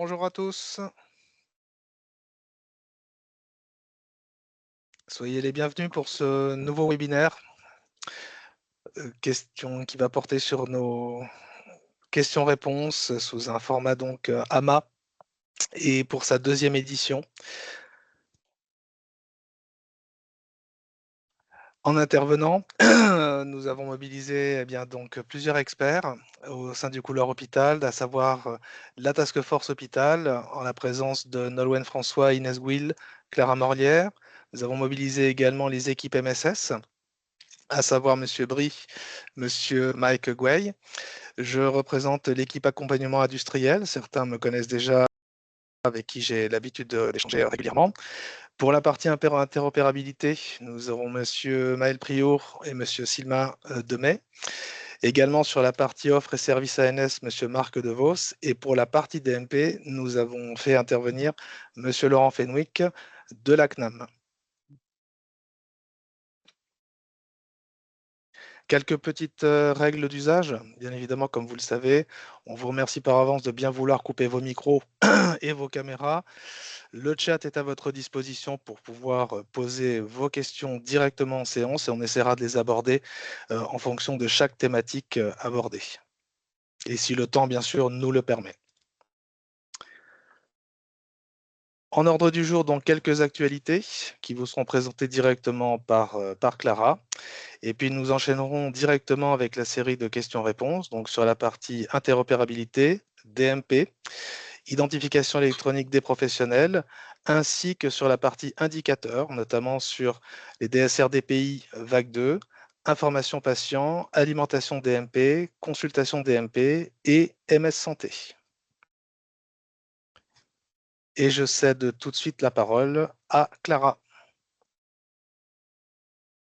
Bonjour à tous, soyez les bienvenus pour ce nouveau webinaire, question qui va porter sur nos questions-réponses sous un format donc AMA et pour sa deuxième édition. En intervenant, nous avons mobilisé donc plusieurs experts au sein du couloir hôpital, à savoir la Task Force Hôpital, en la présence de Nolwenn François, Inès Gouil, Clara Morlière. Nous avons mobilisé également les équipes MSS, à savoir Monsieur Brie, Monsieur Mike Guay. Je représente l'équipe accompagnement industriel. Certains me connaissent déjà, avec qui j'ai l'habitude d'échanger régulièrement. Pour la partie interopérabilité, nous aurons Monsieur Maël Priot et Monsieur Sylvain Demey. Également sur la partie offre et services ANS, Monsieur Marc Devos. Et pour la partie DMP, nous avons fait intervenir Monsieur Laurent Fenwick de la CNAM. Quelques petites règles d'usage. Bien évidemment, comme vous le savez, on vous remercie par avance de bien vouloir couper vos micros et vos caméras. Le chat est à votre disposition pour pouvoir poser vos questions directement en séance et on essaiera de les aborder en fonction de chaque thématique abordée. Et si le temps, bien sûr, nous le permet. En ordre du jour, donc quelques actualités qui vous seront présentées directement par Clara. Et puis nous enchaînerons directement avec la série de questions-réponses, donc sur la partie interopérabilité, DMP, identification électronique des professionnels, ainsi que sur la partie indicateurs, notamment sur les DSR DPI vague 2, information patient, alimentation DMP, consultation DMP et MS Santé. Et je cède tout de suite la parole à Clara.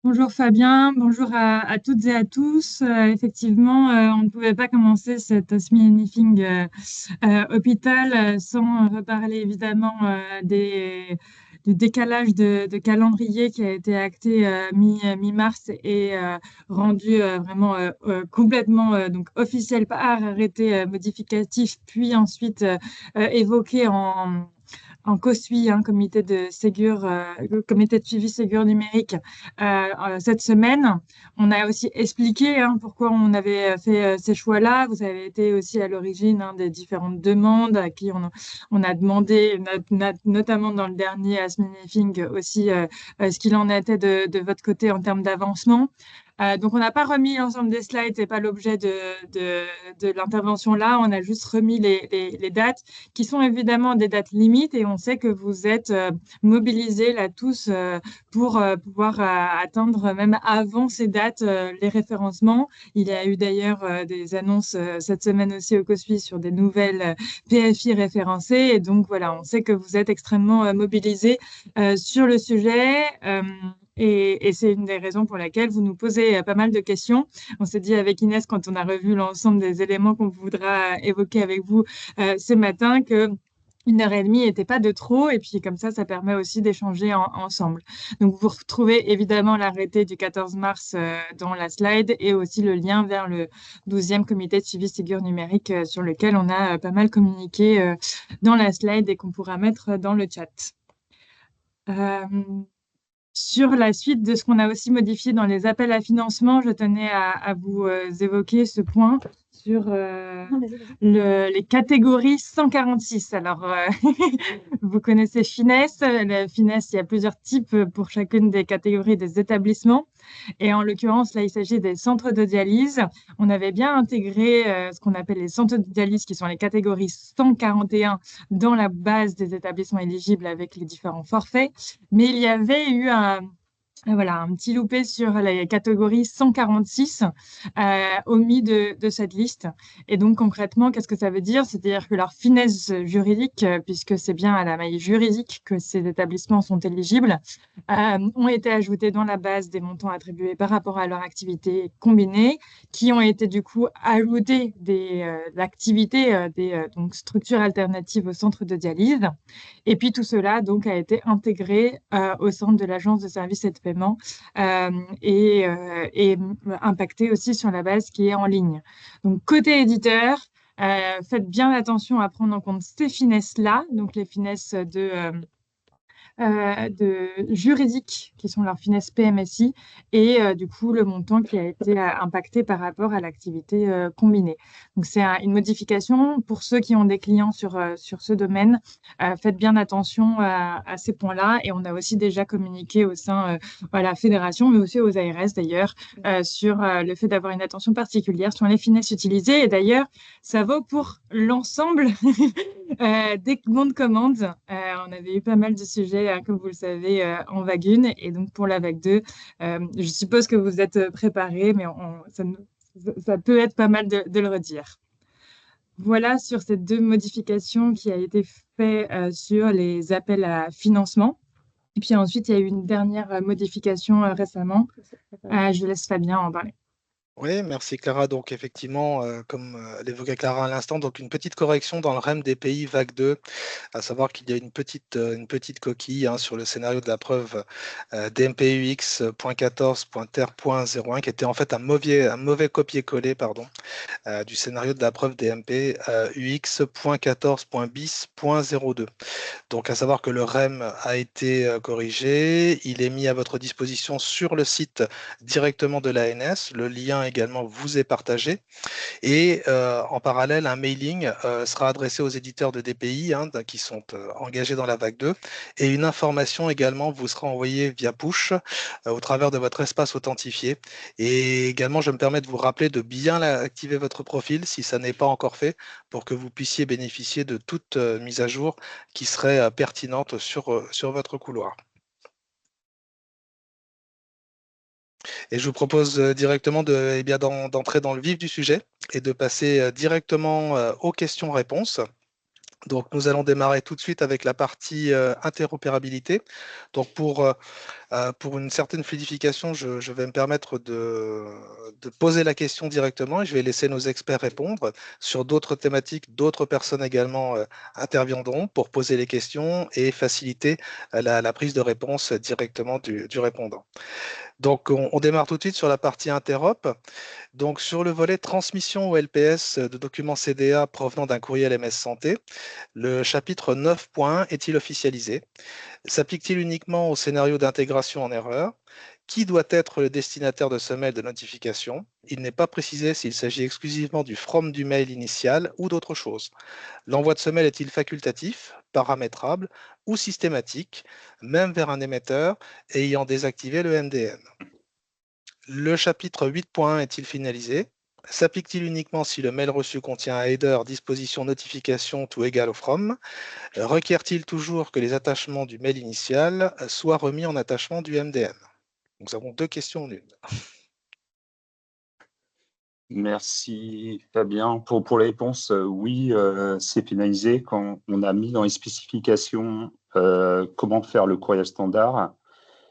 Bonjour Fabien, bonjour à toutes et à tous. Effectivement, on ne pouvait pas commencer cette semi-meeting hôpital sans reparler évidemment du décalage de calendrier qui a été acté mi-mars et rendu vraiment complètement donc officiel par arrêté modificatif, puis ensuite évoqué en COSUI, comité de comité de suivi Ségur numérique, cette semaine. On a aussi expliqué pourquoi on avait fait ces choix-là. Vous avez été aussi à l'origine des différentes demandes à qui on a demandé, notamment dans le dernier Asminifing aussi, ce qu'il en était de votre côté en termes d'avancement. Donc, on n'a pas remis l'ensemble des slides, c'est pas l'objet de l'intervention là. On a juste remis les dates qui sont évidemment des dates limites et on sait que vous êtes mobilisés là tous pour pouvoir atteindre même avant ces dates les référencements. Il y a eu d'ailleurs des annonces cette semaine aussi au COSUI sur des nouvelles PFI référencées et donc voilà, on sait que vous êtes extrêmement mobilisés sur le sujet. Et c'est une des raisons pour laquelle vous nous posez pas mal de questions. On s'est dit avec Inès, quand on a revu l'ensemble des éléments qu'on voudra évoquer avec vous ce matin, que 1 heure et demie n'était pas de trop, et puis comme ça permet aussi d'échanger ensemble. Donc, vous retrouvez évidemment l'arrêté du 14 mars dans la slide et aussi le lien vers le 12e comité de suivi Ségur numérique sur lequel on a pas mal communiqué dans la slide et qu'on pourra mettre dans le chat. Sur la suite de ce qu'on a aussi modifié dans les appels à financement, je tenais à vous évoquer ce point sur les catégories 146. Alors, vous connaissez Finesse. La Finesse, il y a plusieurs types pour chacune des catégories des établissements. Et en l'occurrence, là, il s'agit des centres de dialyse. On avait bien intégré ce qu'on appelle les centres de dialyse, qui sont les catégories 141 dans la base des établissements éligibles avec les différents forfaits. Mais il y avait eu un petit loupé sur la catégorie 146 omis de cette liste. Et donc, concrètement, qu'est-ce que ça veut dire? C'est-à-dire que leur finesse juridique, puisque c'est bien à la maille juridique que ces établissements sont éligibles, ont été ajoutés dans la base des montants attribués par rapport à leur activité combinée, qui ont été du coup ajoutés des activités, donc structures alternatives au centre de dialyse. Et puis tout cela donc a été intégré au centre de l'agence de services et de paiement et impacté aussi sur la base qui est en ligne. Donc côté éditeur, Faites bien attention à prendre en compte ces finesses-là, donc les finesses de juridiques qui sont leurs finesses PMSI et du coup le montant qui a été impacté par rapport à l'activité combinée. Donc c'est une modification pour ceux qui ont des clients sur ce domaine. Faites bien attention à ces points-là et on a aussi déjà communiqué au sein à la fédération mais aussi aux ARS d'ailleurs sur le fait d'avoir une attention particulière sur les finesses utilisées et d'ailleurs ça vaut pour l'ensemble des bons de commande. On avait eu pas mal de sujets, comme vous le savez, en vague 1. Et donc, pour la vague 2, je suppose que vous êtes préparés, mais ça peut être pas mal de le redire. Voilà sur ces deux modifications qui a été fait sur les appels à financement. Et puis ensuite, il y a eu une dernière modification récemment. Je laisse Fabien en parler. Oui, merci Clara. Donc effectivement, comme l'évoquait Clara à l'instant, donc une petite correction dans le REM des pays vague 2, à savoir qu'il y a une petite coquille hein, sur le scénario de la preuve DMPUX.14.ter.01 qui était en fait un mauvais copier-coller pardon, du scénario de la preuve DMP UX.14.bis.02. Donc, à savoir que le REM a été corrigé. Il est mis à votre disposition sur le site directement de l'ANS. Le lien également vous est partagé. Et en parallèle, un mailing sera adressé aux éditeurs de DPI hein, qui sont engagés dans la vague 2. Et une information également vous sera envoyée via push au travers de votre espace authentifié. Et également, je me permets de vous rappeler de bien activer votre profil si ça n'est pas encore fait pour que vous puissiez bénéficier de toute mise à jour qui serait pertinente sur votre couloir. Et je vous propose directement d'entrer dans le vif du sujet et de passer directement aux questions-réponses. Donc, nous allons démarrer tout de suite avec la partie interopérabilité. Donc, pour une certaine fluidification, je vais me permettre de poser la question directement et je vais laisser nos experts répondre. Sur d'autres thématiques, d'autres personnes également interviendront pour poser les questions et faciliter la prise de réponse directement du répondant. Donc, on démarre tout de suite sur la partie interop. Donc, sur le volet transmission au LPS de documents CDA provenant d'un courriel MS Santé, le chapitre 9.1 est-il officialisé? S'applique-t-il uniquement au scénario d'intégration en erreur? Qui doit être le destinataire de ce mail de notification? Il n'est pas précisé s'il s'agit exclusivement du from du mail initial ou d'autre chose. L'envoi de ce mail est-il facultatif, paramétrable ou systématique, même vers un émetteur ayant désactivé le MDM? Le chapitre 8.1 est-il finalisé? S'applique-t-il uniquement si le mail reçu contient un header disposition notification tout égal au from? Requiert-il toujours que les attachements du mail initial soient remis en attachement du MDM? Nous avons deux questions en une. Merci Fabien. Pour la réponse, oui, c'est finalisé quand on a mis dans les spécifications comment faire le courriel standard.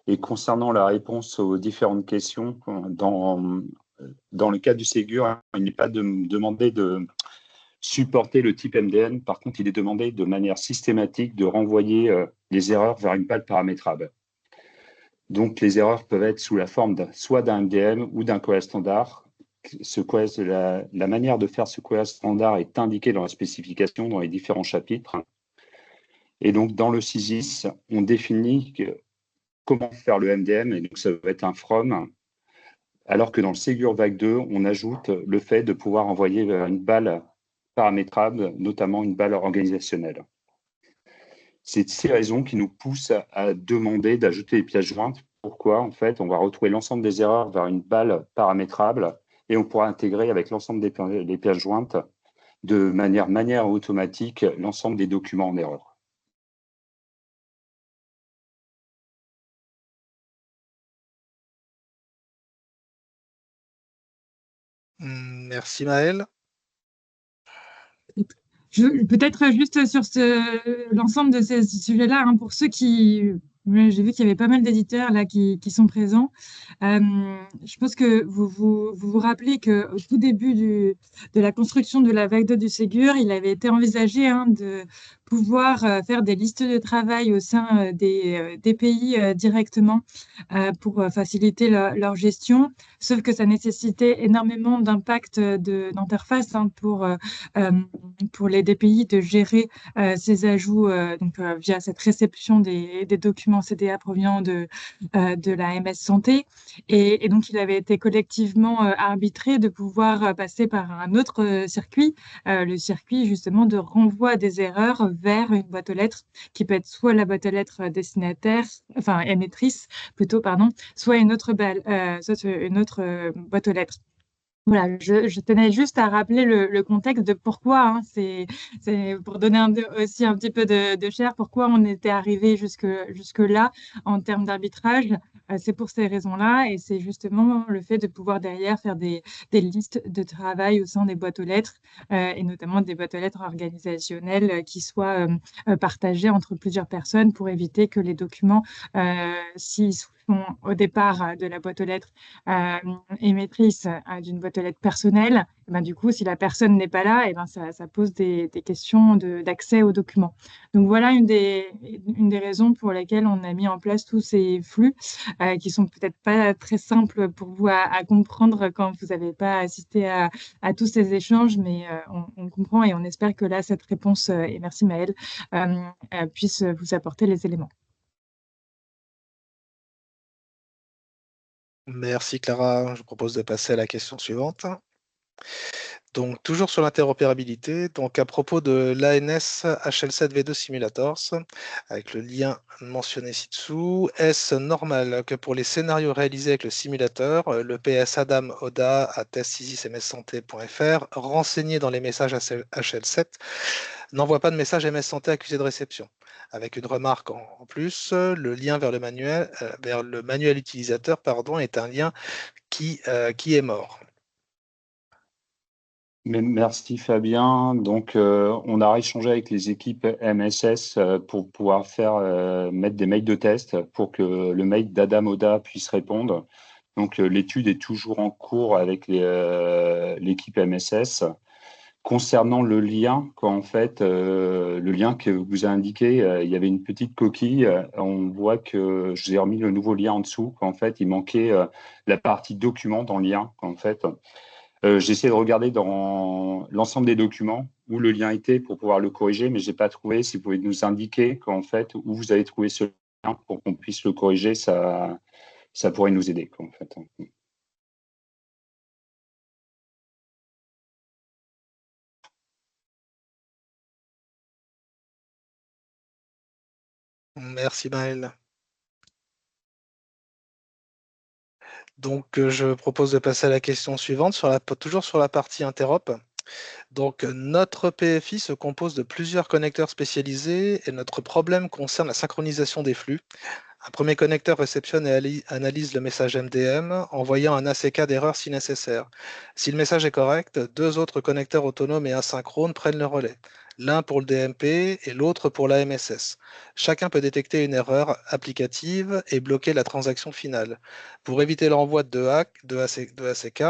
Et concernant la réponse aux différentes questions, dans le cas du Ségur, il n'est pas demandé de supporter le type MDN. Par contre, il est demandé de manière systématique de renvoyer les erreurs vers une balle paramétrable. Donc, les erreurs peuvent être sous la forme soit d'un MDM ou d'un courriel standard. La manière de faire ce courriel standard est indiquée dans la spécification, dans les différents chapitres. Et donc, dans le CISIS, on définit comment faire le MDM, et donc ça va être un from, alors que dans le Ségur Vague 2, on ajoute le fait de pouvoir envoyer une balle paramétrable, notamment une balle organisationnelle. C'est ces raisons qui nous poussent à demander d'ajouter les pièces jointes. Pourquoi? En fait, on va retrouver l'ensemble des erreurs vers une balle paramétrable et on pourra intégrer avec l'ensemble des pièces jointes de manière automatique l'ensemble des documents en erreur. Merci Maël. Peut-être juste sur l'ensemble de ces sujets-là, hein, pour ceux qui... J'ai vu qu'il y avait pas mal d'éditeurs là qui sont présents. Je pense que vous rappelez qu'au tout début de la construction de la vague 2 du Ségur, il avait été envisagé hein, pouvoir faire des listes de travail au sein des pays directement pour faciliter leur gestion. Sauf que ça nécessitait énormément d'impact d'interface pour les DPI de gérer ces ajouts via cette réception des documents CDA provenant de la MS Santé. Et donc, il avait été collectivement arbitré de pouvoir passer par un autre circuit, le circuit justement de renvoi des erreurs vers une boîte aux lettres qui peut être soit la boîte aux lettres destinataire, enfin émettrice plutôt, pardon, soit soit une autre boîte aux lettres. Voilà, je tenais juste à rappeler le contexte de pourquoi, hein, c'est pour donner aussi un petit peu de chair, pourquoi on était arrivé jusque-là en termes d'arbitrage. C'est pour ces raisons-là et c'est justement le fait de pouvoir derrière faire des listes de travail au sein des boîtes aux lettres et notamment des boîtes aux lettres organisationnelles qui soient partagées entre plusieurs personnes pour éviter que les documents, s'ils sont au départ de la boîte aux lettres émettrice d'une boîte aux lettres personnelle, et ben, du coup, si la personne n'est pas là, et ben, ça pose des questions d'accès aux documents. Donc voilà une des raisons pour lesquelles on a mis en place tous ces flux qui sont peut-être pas très simples pour vous à comprendre quand vous n'avez pas assisté à tous ces échanges, mais on comprend et on espère que là, cette réponse, et merci Maëlle, puisse vous apporter les éléments. Merci Clara. Je propose de passer à la question suivante. Donc, toujours sur l'interopérabilité, donc à propos de l'ANS HL7V2 Simulators, avec le lien mentionné ci-dessous, est-ce normal que pour les scénarios réalisés avec le simulateur, le PS Adam Oda à test66mssanté.fr, renseigné dans les messages HL7, n'envoie pas de message MS Santé accusé de réception? Avec une remarque en plus, le lien vers le manuel utilisateur, pardon, est un lien qui est mort. Merci Fabien. Donc, on a échangé avec les équipes MSS pour pouvoir mettre des mails de test pour que le mail d'Adam Oda puisse répondre. Donc, l'étude est toujours en cours avec l'équipe MSS. Concernant le lien, le lien que vous a indiqué, il y avait une petite coquille. On voit que je vous ai remis le nouveau lien en dessous. Qu'en fait, il manquait la partie document dans le lien. J'ai essayé de regarder dans l'ensemble des documents où le lien était pour pouvoir le corriger, mais je n'ai pas trouvé. Si vous pouvez nous indiquer où vous avez trouvé ce lien pour qu'on puisse le corriger, ça pourrait nous aider. Merci Maëlle. Donc, je propose de passer à la question suivante, toujours sur la partie interop. Donc, notre PFI se compose de plusieurs connecteurs spécialisés et notre problème concerne la synchronisation des flux. Un premier connecteur réceptionne et analyse le message MDM, envoyant un ACK d'erreur si nécessaire. Si le message est correct, deux autres connecteurs autonomes et asynchrones prennent le relais, l'un pour le DMP et l'autre pour l'AMSS. Chacun peut détecter une erreur applicative et bloquer la transaction finale. Pour éviter l'envoi de ACK,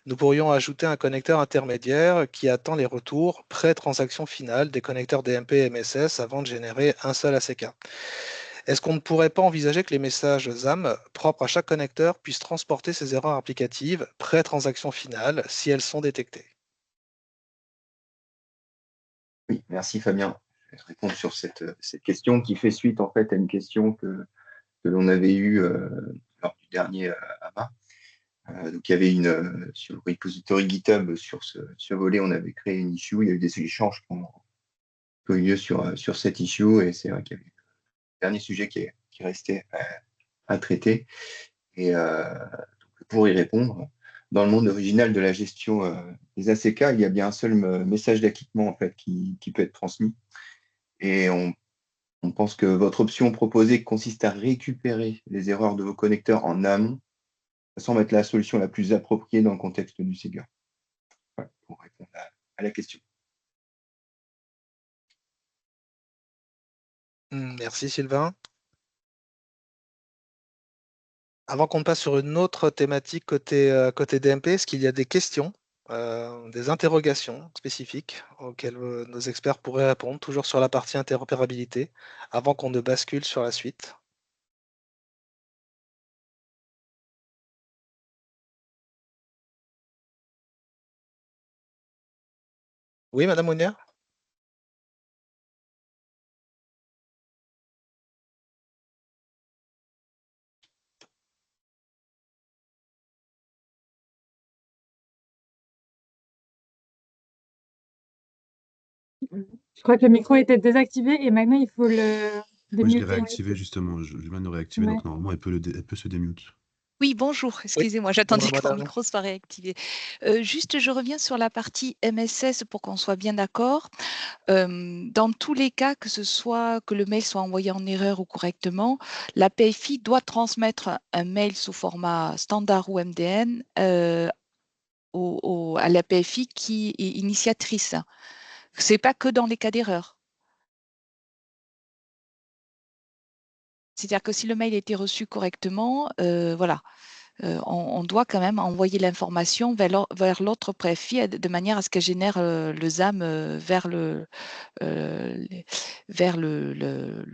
nous pourrions ajouter un connecteur intermédiaire qui attend les retours pré-transaction finale des connecteurs DMP et MSS avant de générer un seul ACK. Est-ce qu'on ne pourrait pas envisager que les messages ZAM propres à chaque connecteur puissent transporter ces erreurs applicatives pré-transaction finale si elles sont détectées? Oui, merci Fabien. Je vais répondre sur cette question qui fait suite en fait à une question que l'on avait eue lors du dernier AMA. Donc il y avait sur le repository GitHub sur ce volet, on avait créé une issue. Il y a eu des échanges qui ont eu lieu sur cette issue et c'est vrai qu'il y avait le dernier sujet qui restait à traiter. Et donc, pour y répondre, dans le monde original de la gestion des ACK, il y a bien un seul message d'acquittement en fait qui peut être transmis. Et on pense que votre option proposée consiste à récupérer les erreurs de vos connecteurs en amont. Ça semble être la solution la plus appropriée dans le contexte du Ségur. Voilà, pour répondre à la question. Merci Sylvain. Avant qu'on passe sur une autre thématique côté DMP, est-ce qu'il y a des questions des interrogations spécifiques auxquelles nos experts pourraient répondre, toujours sur la partie interopérabilité, avant qu'on ne bascule sur la suite. Oui, Madame Mounier? Je crois que le micro était désactivé et maintenant il faut le Oui, je l'ai démuter. réactivé justement. Je viens de le réactiver, Ouais. donc normalement, elle peut se démute. Oui, bonjour, excusez-moi, j'attendais que mon micro soit réactivé. Juste, je reviens sur la partie MSS pour qu'on soit bien d'accord. Dans tous les cas, que ce soit que le mail soit envoyé en erreur ou correctement, la PFI doit transmettre un mail sous format standard ou MDN à la PFI qui est initiatrice. Ce n'est pas que dans les cas d'erreur. C'est-à-dire que si le mail a été reçu correctement, voilà. On doit quand même envoyer l'information vers l'autre PFI de manière à ce qu'elle génère le ZAM vers le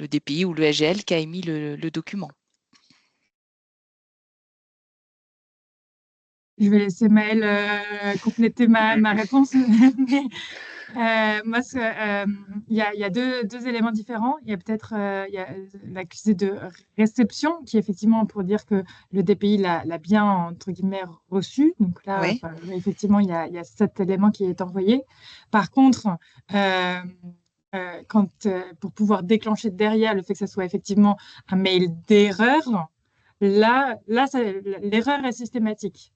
DPI ou le SGL qui a émis le document. Je vais laisser Maëlle compléter ma réponse. Mais, moi, il y a deux éléments différents. Il y a peut-être l'accusé de réception, qui est effectivement pour dire que le DPI l'a bien, entre guillemets, reçu. Donc là, Oui. effectivement, il y a cet élément qui est envoyé. Par contre, pour pouvoir déclencher derrière le fait que ce soit effectivement un mail d'erreur, là l'erreur est systématique.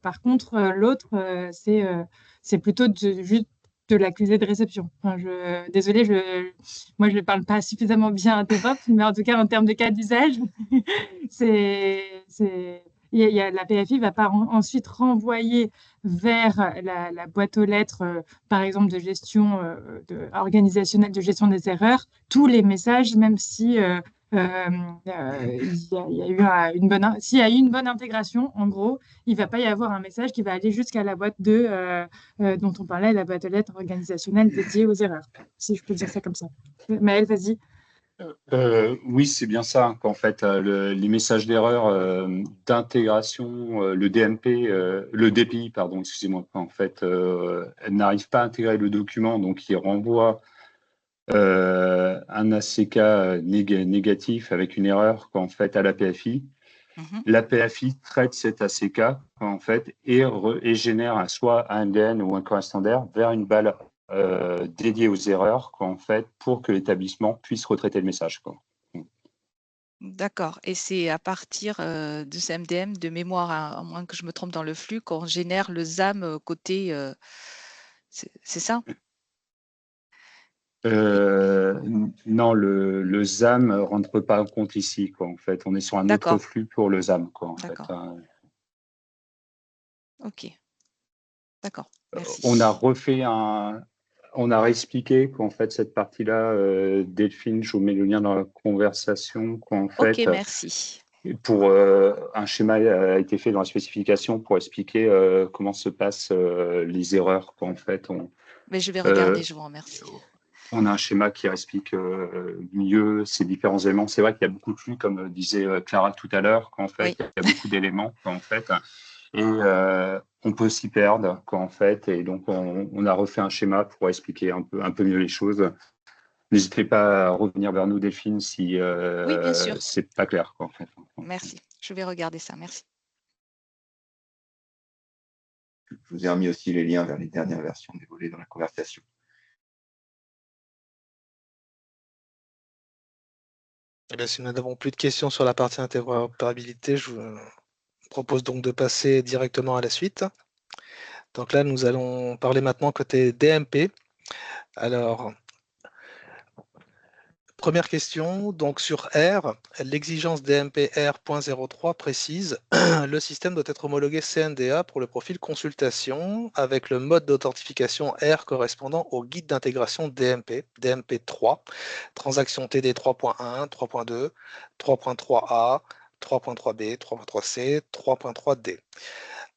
Par contre, l'autre, c'est plutôt juste de l'accusé de réception. Enfin, désolée, moi je ne parle pas suffisamment bien DevOps, mais en tout cas en termes de cas d'usage, la PFI ne va pas ensuite renvoyer vers la boîte aux lettres, par exemple de gestion organisationnelle, de gestion des erreurs, tous les messages, même si il y a eu s'il y a eu une bonne intégration, en gros, il ne va pas y avoir un message qui va aller jusqu'à la boîte dont on parlait, la boîte aux lettres organisationnelle dédiée aux erreurs, si je peux dire ça comme ça. Maëlle, vas-y. Oui, c'est bien ça, qu'en fait, les messages d'erreur d'intégration, le DPI, pardon, excusez-moi, en fait, elle n'arrive pas à intégrer le document, donc il renvoie un ACK négatif avec une erreur, qu'en fait, à la PFI. La PFI traite cet ACK, en fait, et génère soit un MDN ou un correspondant vers une balle dédiée aux erreurs, en fait, pour que l'établissement puisse retraiter le message, quoi. D'accord. Et c'est à partir de ce MDM, de mémoire, à moins que je me trompe dans le flux, qu'on génère le ZAM côté... c'est ça? Non, le ZAM ne rentre pas en compte ici, quoi, en fait. On est sur un autre flux pour le ZAM, quoi, en fait. Ok. D'accord. Merci. On a réexpliqué qu'en fait, cette partie-là, Delphine, je vous mets le lien dans la conversation, qu'en fait, ok, merci. Pour un schéma a été fait dans la spécification pour expliquer comment se passent les erreurs, qu'en fait, Mais je vais regarder, je vous remercie. On a un schéma qui explique mieux ces différents éléments. C'est vrai qu'il y a beaucoup de flux, comme disait Clara tout à l'heure, qu'en fait, il y a beaucoup d'éléments, qu'en fait, et on peut s'y perdre, qu'en fait, et donc on a refait un schéma pour expliquer un peu mieux les choses. N'hésitez pas à revenir vers nous, Delphine, si oui, bien sûr. c'est pas clair, quoi, en fait. Merci, je vais regarder ça, merci. Je vous ai remis aussi les liens vers les dernières versions dévoilées dans la conversation. Eh bien, si nous n'avons plus de questions sur la partie interopérabilité, je vous propose donc de passer directement à la suite. Donc là, nous allons parler maintenant côté DMP. Alors, première question, donc sur R, l'exigence DMP R.03 précise le système doit être homologué CNDA pour le profil consultation avec le mode d'authentification R correspondant au guide d'intégration DMP, DMP3, transaction TD 3.1, 3.2, 3.3a, 3.3b, 3.3c, 3.3d.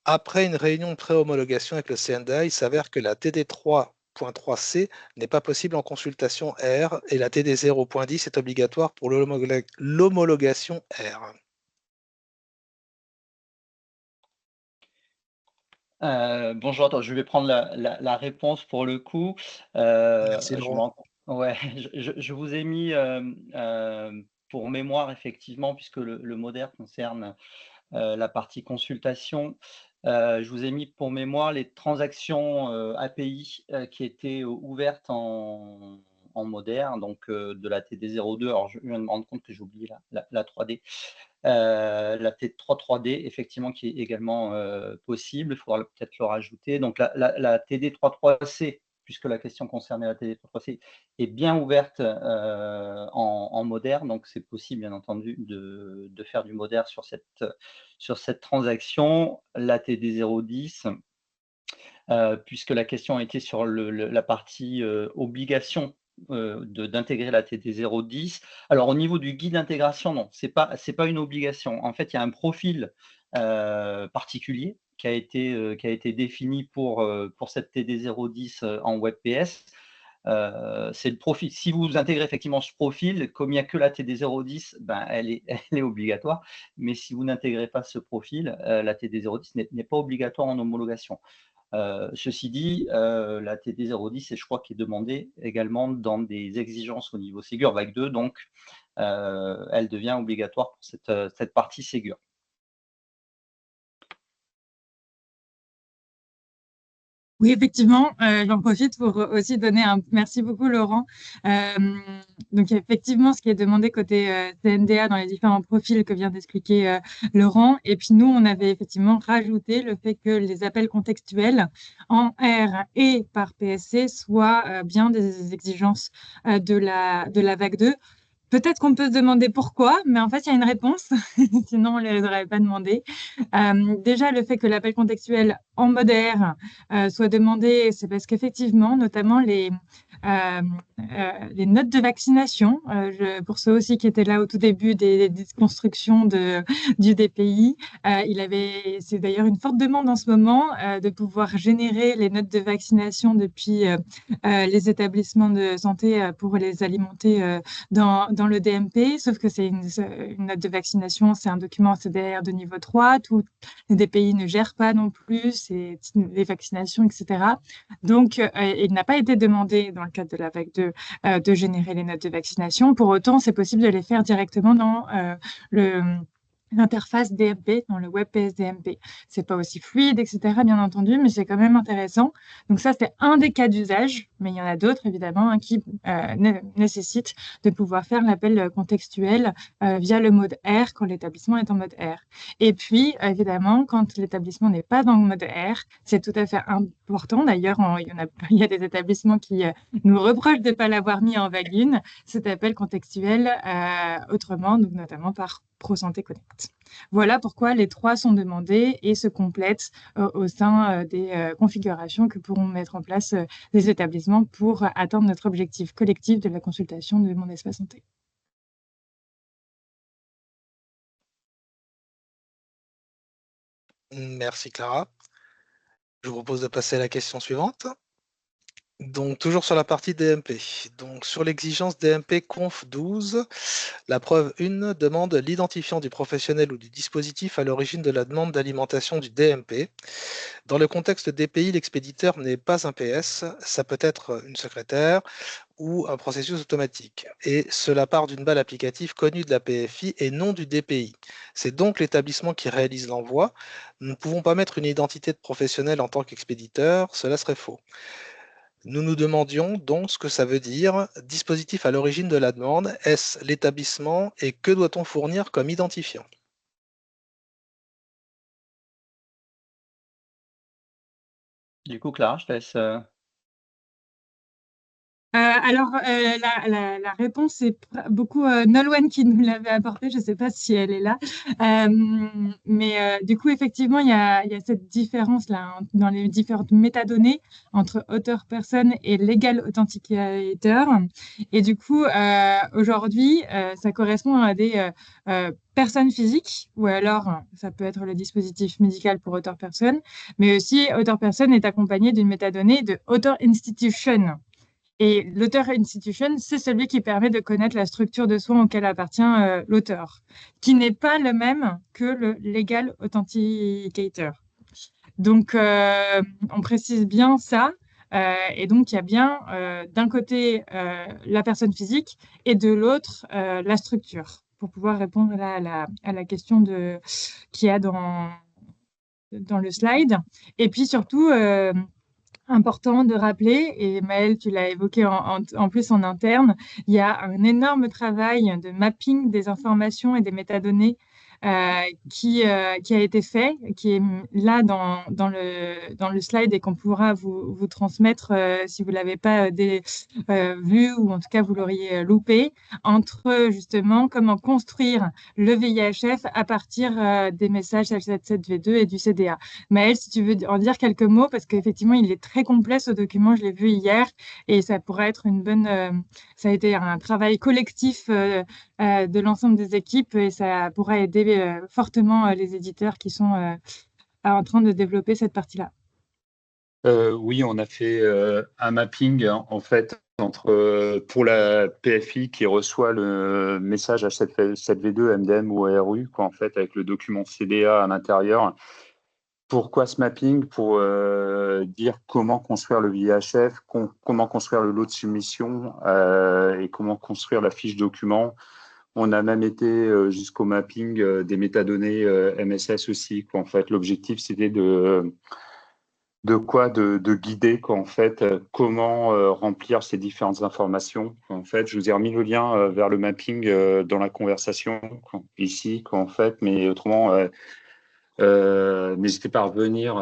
Après une réunion de pré-homologation avec le CNDA, il s'avère que la TD3.3c n'est pas possible en consultation R et la TD 0.10 est obligatoire pour l'homologation R. Bonjour, attends, je vais prendre la réponse pour le coup. Merci, Laurent. Ouais, je vous ai mis pour mémoire, effectivement, puisque le MODER concerne la partie consultation. Je vous ai mis pour mémoire les transactions API qui étaient ouvertes en MODER, donc de la TD02. Alors, je viens de me rendre compte que j'ai oublié la 3D. La T3.3D, effectivement, qui est également possible. Il faudra peut-être le rajouter. Donc, la TD3.3C, puisque la question concernait la TD3.3C, est bien ouverte en moderne. Donc, c'est possible, bien entendu, de faire du moderne sur cette transaction. La TD010, puisque la question était sur la partie obligation d'intégrer la TD010. Alors, au niveau du guide d'intégration, non, c'est pas une obligation. En fait, il y a un profil particulier qui a été défini pour cette TD010 en WebPS. C'est le profil. Si vous intégrez effectivement ce profil, comme il n'y a que la TD010, ben, elle est obligatoire. Mais si vous n'intégrez pas ce profil, la TD010 n'est pas obligatoire en homologation. Ceci dit, la TD010, et je crois qu'il est demandé également dans des exigences au niveau Ségur Vague 2, donc elle devient obligatoire pour cette partie Ségur. Oui, effectivement, j'en profite pour aussi donner un merci beaucoup, Laurent. Donc, effectivement, ce qui est demandé côté CNDA dans les différents profils que vient d'expliquer Laurent. Et puis, nous, on avait effectivement rajouté le fait que les appels contextuels en R et par PSC soient bien des exigences de la vague 2. Peut-être qu'on peut se demander pourquoi, mais en fait, il y a une réponse. Sinon, on ne les aurait pas demandé. Déjà, le fait que l'appel contextuel en mode R soit demandé, c'est parce qu'effectivement, notamment les notes de vaccination, pour ceux aussi qui étaient là au tout début des constructions du DPI, c'est d'ailleurs une forte demande en ce moment de pouvoir générer les notes de vaccination depuis les établissements de santé pour les alimenter dans le DMP, sauf que c'est une note de vaccination, c'est un document CDR de niveau 3, tous les DPI ne gèrent pas non plus les vaccinations, etc. Donc, il n'a pas été demandé dans le cadre de la vague 2 de générer les notes de vaccination. Pour autant, c'est possible de les faire directement dans l'interface DMP, dans le WebPS DMP. C'est pas aussi fluide, etc., bien entendu, mais c'est quand même intéressant. Donc ça, c'est un des cas d'usage, mais il y en a d'autres, évidemment, qui nécessitent de pouvoir faire l'appel contextuel via le mode R quand l'établissement est en mode R. Et puis, évidemment, quand l'établissement n'est pas dans le mode R, c'est tout à fait important. D'ailleurs, il y a des établissements qui nous reprochent de ne pas l'avoir mis en vague 1, cet appel contextuel autrement, donc notamment par ProSanté Connect. Voilà pourquoi les trois sont demandés et se complètent au sein des configurations que pourront mettre en place les établissements pour atteindre notre objectif collectif de la consultation de Mon Espace Santé. Merci, Clara. Je vous propose de passer à la question suivante. Donc, toujours sur la partie DMP. Donc, sur l'exigence DMP Conf 12, la preuve 1 demande l'identifiant du professionnel ou du dispositif à l'origine de la demande d'alimentation du DMP. Dans le contexte DPI, l'expéditeur n'est pas un PS, ça peut être une secrétaire ou un processus automatique. Et cela part d'une balle applicative connue de la PFI et non du DPI. C'est donc l'établissement qui réalise l'envoi. Nous ne pouvons pas mettre une identité de professionnel en tant qu'expéditeur, cela serait faux. Nous nous demandions donc ce que ça veut dire dispositif à l'origine de la demande. Est-ce l'établissement et que doit-on fournir comme identifiant? Du coup, Clara, je te laisse. La réponse est beaucoup Nolwenn qui nous l'avait apportée. Je ne sais pas si elle est là. Du coup, effectivement, il y a cette différence-là dans les différentes métadonnées entre auteur-personne et legal authenticator. Et du coup, aujourd'hui, ça correspond à des personnes physiques, ou alors ça peut être le dispositif médical pour auteur-personne, mais aussi auteur-personne est accompagné d'une métadonnée de author-institution. Et l'author institution, c'est celui qui permet de connaître la structure de soins auquel appartient l'auteur, qui n'est pas le même que le legal authenticator. Donc, on précise bien ça. Et donc, il y a bien d'un côté la personne physique et de l'autre la structure, pour pouvoir répondre à la question qu'il y a dans le slide. Et puis surtout, important de rappeler, et Maëlle, tu l'as évoqué en plus en interne, il y a un énorme travail de mapping des informations et des métadonnées qui a été fait, qui est là dans le slide et qu'on pourra vous transmettre si vous ne l'avez pas vu ou en tout cas vous l'auriez loupé, entre justement comment construire le VIHF à partir des messages H77V2 et du CDA. Maëlle, si tu veux en dire quelques mots, parce qu'effectivement, il est très complet ce document, je l'ai vu hier, et ça pourrait être une bonne... ça a été un travail collectif de l'ensemble des équipes, et ça pourrait aider fortement les éditeurs qui sont en train de développer cette partie-là. Oui, on a fait un mapping en fait pour la PFI qui reçoit le message H7V2, MDM ou ARU, quoi, en fait, avec le document CDA à l'intérieur. Pourquoi ce mapping? Pour dire comment construire le VIHF, comment construire le lot de soumission et comment construire la fiche document. On a même été jusqu'au mapping des métadonnées MSS aussi, quoi. En fait, l'objectif, c'était de guider, quoi, en fait, comment remplir ces différentes informations. En fait, je vous ai remis le lien vers le mapping dans la conversation quoi, ici, quoi, en fait, mais autrement, n'hésitez pas à revenir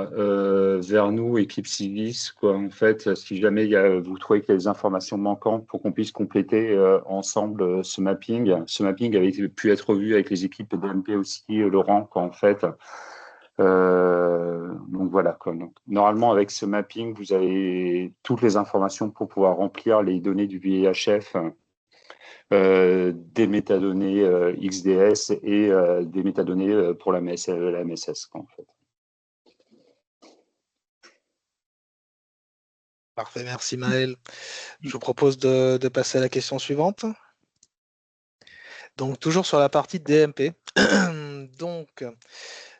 vers nous, équipe Civis, quoi, en fait, si jamais vous trouvez qu'il y a des informations manquantes pour qu'on puisse compléter ensemble ce mapping. Ce mapping avait pu être vu avec les équipes DMP aussi, Laurent, quoi, en fait. Donc voilà, quoi. Donc, normalement, avec ce mapping, vous avez toutes les informations pour pouvoir remplir les données du VIHF, des métadonnées XDS et des métadonnées pour la MSS, quoi, en fait. Parfait, merci Maëlle. Je vous propose de passer à la question suivante. Donc, toujours sur la partie DMP. Donc,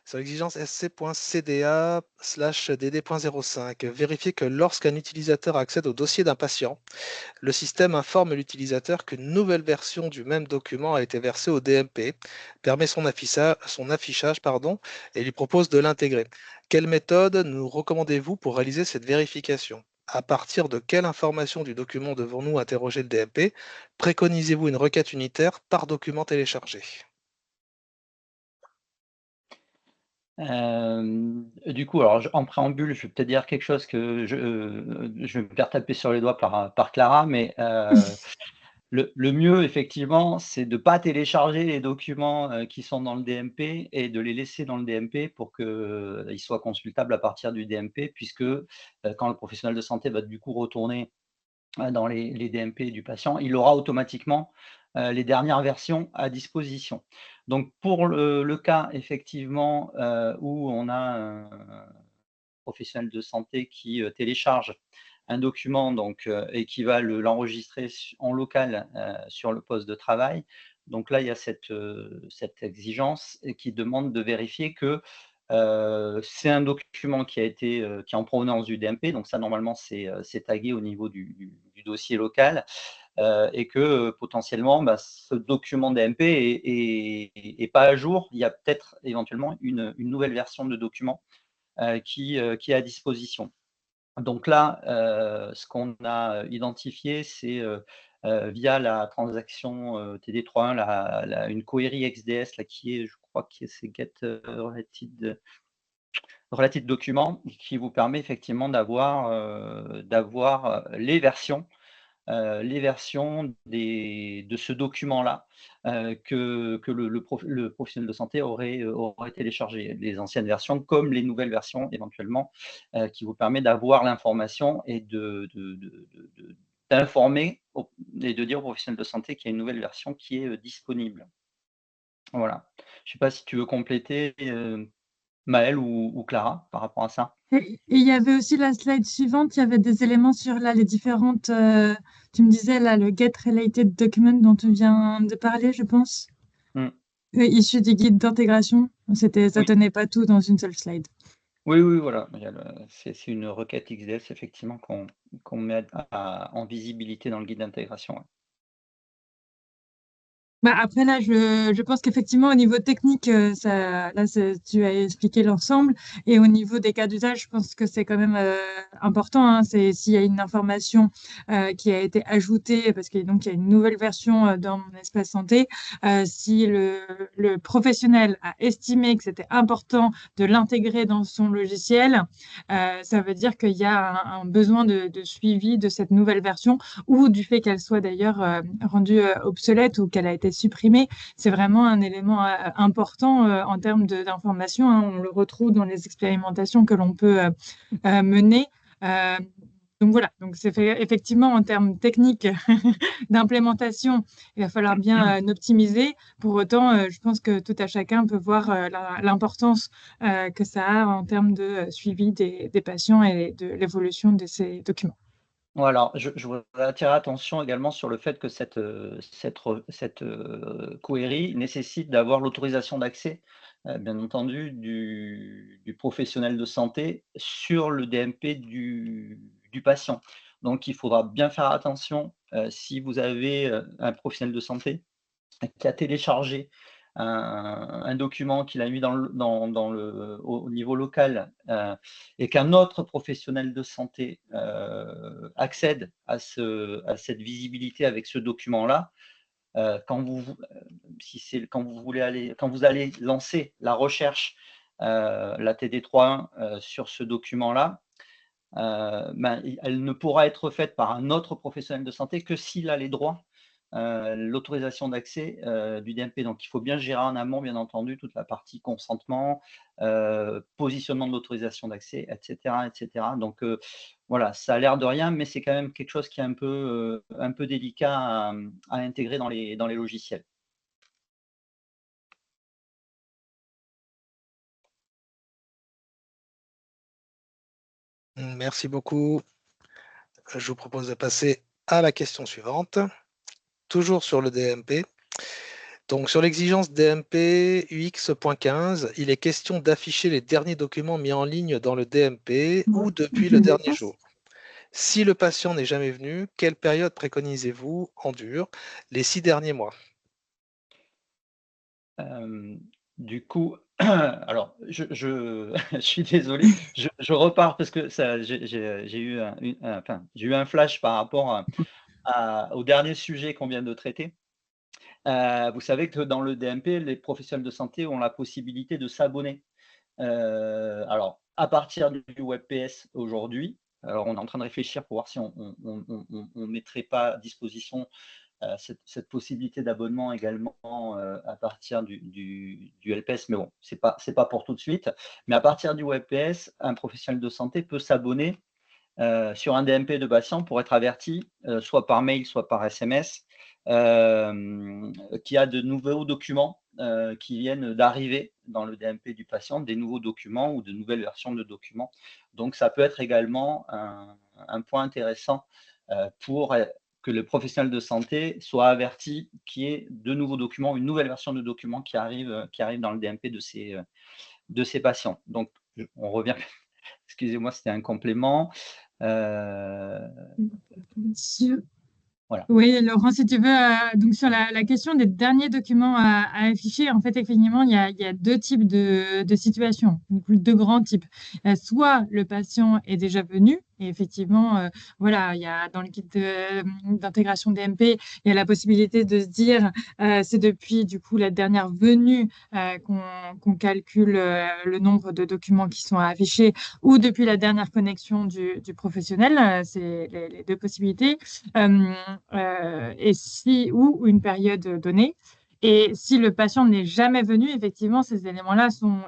sur l'exigence sc.cda/dd.05, vérifier que lorsqu'un utilisateur accède au dossier d'un patient, le système informe l'utilisateur qu'une nouvelle version du même document a été versée au DMP, permet son affichage et lui propose de l'intégrer. Quelle méthode nous recommandez-vous pour réaliser cette vérification? À partir de quelle information du document devons-nous interroger le DMP? Préconisez-vous une requête unitaire par document téléchargé? Du coup, alors en préambule, je vais peut-être dire quelque chose que je vais me faire taper sur les doigts par Clara, mais le mieux, effectivement, c'est de ne pas télécharger les documents qui sont dans le DMP et de les laisser dans le DMP pour qu'ils soient consultables à partir du DMP, puisque quand le professionnel de santé va du coup retourner dans les DMP du patient, il aura automatiquement les dernières versions à disposition. Donc, pour le cas, effectivement, où on a un professionnel de santé qui télécharge un document et qui va l'enregistrer en local sur le poste de travail. Donc là, il y a cette exigence qui demande de vérifier que c'est un document qui est en provenance du DMP. Donc ça, normalement, c'est tagué au niveau du dossier local. Et que potentiellement, ce document DMP est pas à jour. Il y a peut-être éventuellement une nouvelle version de document qui est à disposition. Donc là, ce qu'on a identifié, c'est via la transaction TD31, une query XDS là, qui est, je crois que c'est get related document, qui vous permet effectivement d'avoir les versions les versions de ce document-là que le professionnel de santé aurait téléchargé, les anciennes versions comme les nouvelles versions éventuellement, qui vous permet d'avoir l'information et d'informer et de dire au professionnel de santé qu'il y a une nouvelle version qui est disponible. Voilà. Je ne sais pas si tu veux compléter, Maëlle ou Clara, par rapport à ça. Et il y avait aussi la slide suivante, il y avait des éléments sur là, les différentes, tu me disais là, le Get Related Document dont tu viens de parler, je pense, issu du guide d'intégration. Ça tenait pas tout dans une seule slide. Oui, voilà. C'est une requête XDS, effectivement, qu'on met en visibilité dans le guide d'intégration. Ouais. Bah après, là, je pense qu'effectivement, au niveau technique, tu as expliqué l'ensemble. Et au niveau des cas d'usage, je pense que c'est quand même important. Hein, c'est s'il y a une information qui a été ajoutée, parce qu'il y a une nouvelle version dans mon espace santé, si le professionnel a estimé que c'était important de l'intégrer dans son logiciel, ça veut dire qu'il y a un besoin de suivi de cette nouvelle version ou du fait qu'elle soit d'ailleurs rendue obsolète ou qu'elle a été supprimée. C'est vraiment un élément important en termes d'information. Hein. On le retrouve dans les expérimentations que l'on peut mener. Donc voilà, donc c'est effectivement en termes techniques d'implémentation, il va falloir bien optimiser. Pour autant, je pense que tout à chacun peut voir l'importance que ça a en termes de suivi des patients et de l'évolution de ces documents. Alors, je voudrais attirer l'attention également sur le fait que cette query nécessite d'avoir l'autorisation d'accès, bien entendu, du professionnel de santé sur le DMP du patient. Donc, il faudra bien faire attention si vous avez un professionnel de santé qui a téléchargé un document qu'il a mis au niveau local et qu'un autre professionnel de santé accède à cette visibilité avec ce document-là, quand vous allez lancer la recherche, la TD3.1 sur ce document-là, elle ne pourra être faite par un autre professionnel de santé que s'il a les droits, l'autorisation d'accès du DMP. Donc, il faut bien gérer en amont, bien entendu, toute la partie consentement, positionnement de l'autorisation d'accès, etc., etc. Donc, voilà, ça a l'air de rien, mais c'est quand même quelque chose qui est un peu délicat à intégrer dans les logiciels. Merci beaucoup. Je vous propose de passer à la question suivante. Toujours sur le DMP. Donc, sur l'exigence DMP UX.15, il est question d'afficher les derniers documents mis en ligne dans le DMP ou depuis le dernier jour. Si le patient n'est jamais venu, quelle période préconisez-vous en dur? Les 6 derniers mois. Du coup, alors, je suis désolé, je repars parce que j'ai eu un flash par rapport au dernier sujet qu'on vient de traiter. Vous savez que dans le DMP, les professionnels de santé ont la possibilité de s'abonner. Alors, à partir du WebPS aujourd'hui, alors on est en train de réfléchir pour voir si on ne mettrait pas à disposition cette possibilité d'abonnement également à partir du LPS, mais bon, c'est pas pour tout de suite. Mais à partir du WebPS, un professionnel de santé peut s'abonner sur un DMP de patient pour être averti, soit par mail, soit par SMS, qu'il y a de nouveaux documents qui viennent d'arriver dans le DMP du patient, des nouveaux documents ou de nouvelles versions de documents. Donc, ça peut être également un point intéressant pour que le professionnel de santé soit averti qu'il y ait de nouveaux documents, une nouvelle version de documents qui arrive dans le DMP de ces patients. Donc, on revient, excusez-moi, c'était un complément. Voilà. Oui, Laurent, si tu veux, donc sur la question des derniers documents à afficher, en fait, effectivement, il y a deux types de situations, donc deux grands types. Soit le patient est déjà venu Et effectivement, voilà, il y a dans le guide d'intégration DMP, il y a la possibilité de se dire c'est depuis du coup la dernière venue qu'on calcule le nombre de documents qui sont affichés ou depuis la dernière connexion du professionnel, c'est les deux possibilités, et si ou une période donnée. Et si le patient n'est jamais venu, effectivement, ces éléments-là sont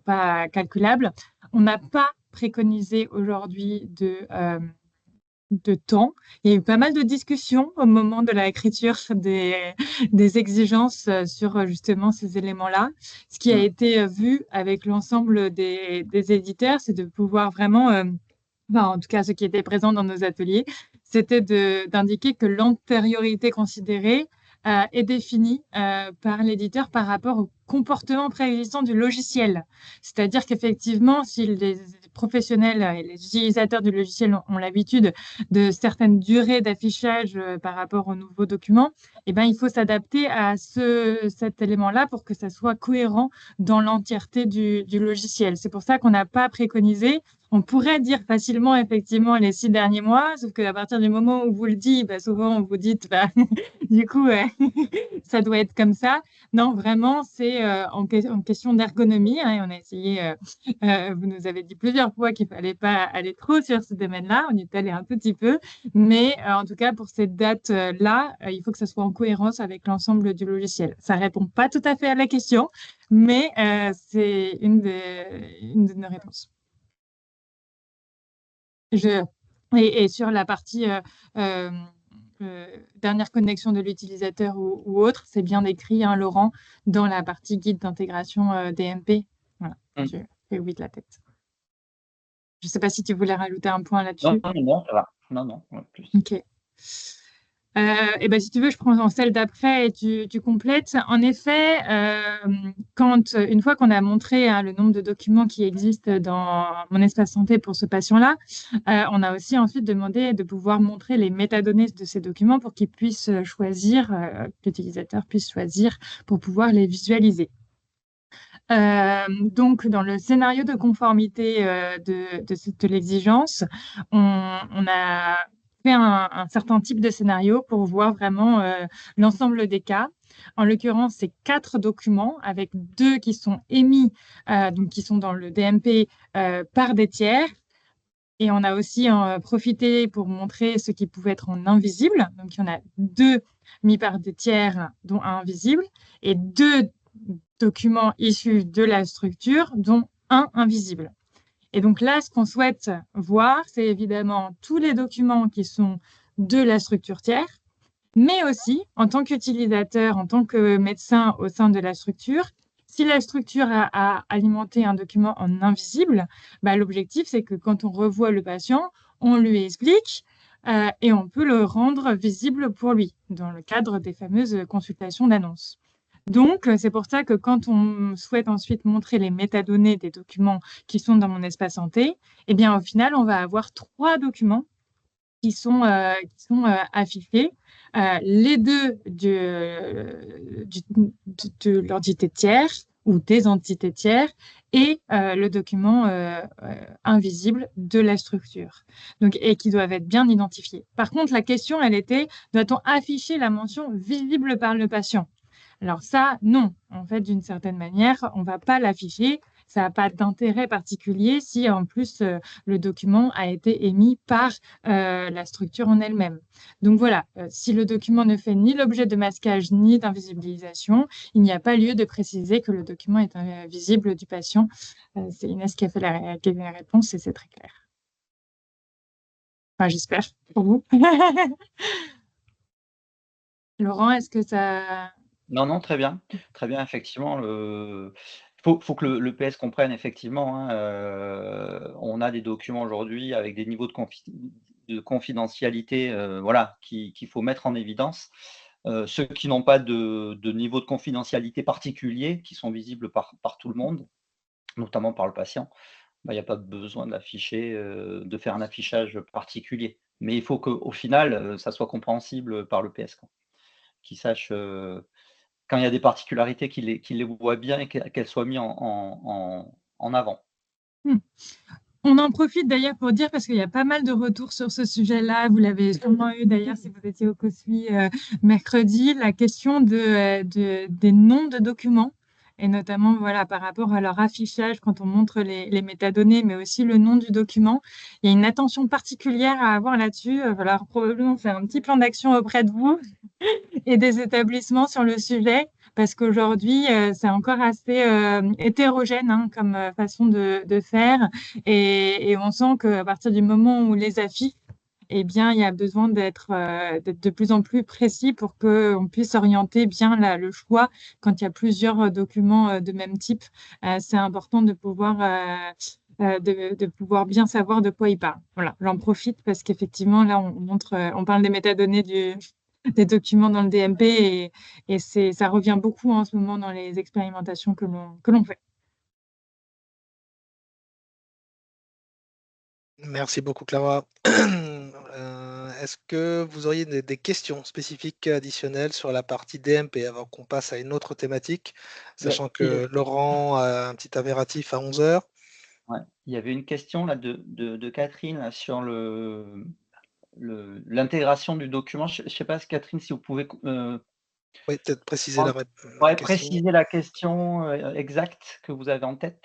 pas calculables. On n'a pas préconisé aujourd'hui de temps. Il y a eu pas mal de discussions au moment de l'écriture des exigences sur justement ces éléments-là. Ce qui a été vu avec l'ensemble des éditeurs, c'est de pouvoir vraiment, enfin, en tout cas ceux qui étaient présents dans nos ateliers, c'était d'indiquer que l'antériorité considérée est définie par l'éditeur par rapport au comportement préexistant du logiciel. C'est-à-dire qu'effectivement, si les professionnels et les utilisateurs du logiciel ont l'habitude de certaines durées d'affichage par rapport aux nouveaux documents, eh ben, il faut s'adapter à cet élément-là pour que ça soit cohérent dans l'entièreté du logiciel. C'est pour ça qu'on n'a pas préconisé. On pourrait dire facilement, effectivement, les 6 derniers mois, sauf qu'à partir du moment où vous le dites, bah, souvent, vous dites, bah, du coup, ça doit être comme ça. Non, vraiment, c'est en question d'ergonomie. Hein, et on a essayé, vous nous avez dit plusieurs fois qu'il ne fallait pas aller trop sur ce domaine-là. On y est allé un tout petit peu. Mais en tout cas, pour cette date-là, il faut que ça soit en cohérence avec l'ensemble du logiciel. Ça ne répond pas tout à fait à la question, mais c'est une de nos réponses. Et sur la partie dernière connexion de l'utilisateur ou autre, c'est bien décrit, hein, Laurent, dans la partie guide d'intégration DMP. Voilà, je fais oui de la tête. Je ne sais pas si tu voulais rajouter un point là-dessus. Non, ça va. Non, plus. Ok. Et ben, si tu veux, je prends celle d'après et tu complètes. En effet, une fois qu'on a montré le nombre de documents qui existent dans mon espace santé pour ce patient-là, on a aussi ensuite demandé de pouvoir montrer les métadonnées de ces documents pour qu'ils puissent choisir, que l'utilisateur puisse choisir pour pouvoir les visualiser. Donc, dans le scénario de conformité de l'exigence, on a fait un certain type de scénario pour voir vraiment l'ensemble des cas. En l'occurrence, c'est 4 documents avec 2 qui sont émis, donc qui sont dans le DMP par des tiers. Et on a aussi profité pour montrer ce qui pouvait être en invisible. Donc, il y en a 2 mis par des tiers, dont un invisible, et 2 documents issus de la structure, dont un invisible. Et donc là, ce qu'on souhaite voir, c'est évidemment tous les documents qui sont de la structure tiers, mais aussi, en tant qu'utilisateur, en tant que médecin au sein de la structure, si la structure a alimenté un document en invisible, bah, l'objectif, c'est que quand on revoit le patient, on lui explique et on peut le rendre visible pour lui, dans le cadre des fameuses consultations d'annonce. Donc, c'est pour ça que quand on souhaite ensuite montrer les métadonnées des documents qui sont dans mon espace santé, eh bien, au final, on va avoir 3 documents qui sont affichés, les 2 de l'entité tiers ou des entités tiers et le document invisible de la structure, donc, et qui doivent être bien identifiés. Par contre, la question, elle était, doit-on afficher la mention visible par le patient ? Alors ça, non. En fait, d'une certaine manière, on ne va pas l'afficher. Ça n'a pas d'intérêt particulier si, en plus, le document a été émis par la structure en elle-même. Donc voilà, si le document ne fait ni l'objet de masquage ni d'invisibilisation, il n'y a pas lieu de préciser que le document est visible du patient. C'est Inès qui a fait la réponse et c'est très clair. Enfin, j'espère pour vous. Laurent, est-ce que ça... Non, très bien. Très bien, effectivement. Faut que le PS comprenne, effectivement, hein, on a des documents aujourd'hui avec des niveaux de confidentialité voilà, qu'il faut mettre en évidence. Ceux qui n'ont pas de niveau de confidentialité particulier, qui sont visibles par tout le monde, notamment par le patient, bah, il n'y a pas besoin d'afficher, de faire un affichage particulier. Mais il faut qu'au final, ça soit compréhensible par le PS, quoi. Qu'il sache quand il y a des particularités, qu'il les voit bien et qu'elles soient mises en avant. On en profite d'ailleurs pour dire, parce qu'il y a pas mal de retours sur ce sujet-là, vous l'avez sûrement eu d'ailleurs si vous étiez au COSUI mercredi, la question des noms de documents, et notamment voilà, par rapport à leur affichage quand on montre les métadonnées, mais aussi le nom du document. Il y a une attention particulière à avoir là-dessus. Il va falloir probablement faire un petit plan d'action auprès de vous et des établissements sur le sujet, parce qu'aujourd'hui, c'est encore assez hétérogène hein, comme façon de faire. Et on sent qu'à partir du moment où les affiche, eh bien, il y a besoin d'être de plus en plus précis pour qu'on puisse orienter bien le choix quand il y a plusieurs documents de même type. C'est important de pouvoir de pouvoir bien savoir de quoi il parle. Voilà, j'en profite parce qu'effectivement, là, on parle des métadonnées des documents dans le DMP et ça revient beaucoup en ce moment dans les expérimentations que l'on fait. Merci beaucoup, Clara. Est-ce que vous auriez des questions spécifiques additionnelles sur la partie DMP avant qu'on passe à une autre thématique, sachant que Laurent a un petit impératif à 11 heures? Ouais. Il y avait une question là, de Catherine là, sur l'intégration du document. Je ne sais pas, Catherine, si vous pouvez Oui, peut-être préciser la question. préciser la question exacte que vous avez en tête.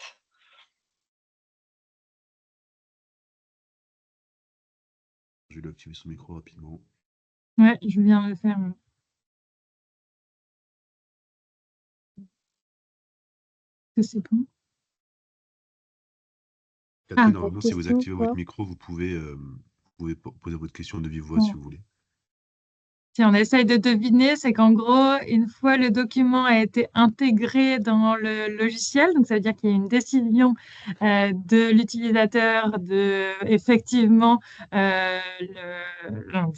Je vais lui activer son micro rapidement. Ouais, je viens de le faire. Que c'est bon. Catherine, normalement, si vous activez votre micro, vous pouvez poser votre question de vive voix si vous voulez. Si on essaye de deviner, c'est qu'en gros, une fois le document a été intégré dans le logiciel, donc ça veut dire qu'il y a une décision de l'utilisateur de effectivement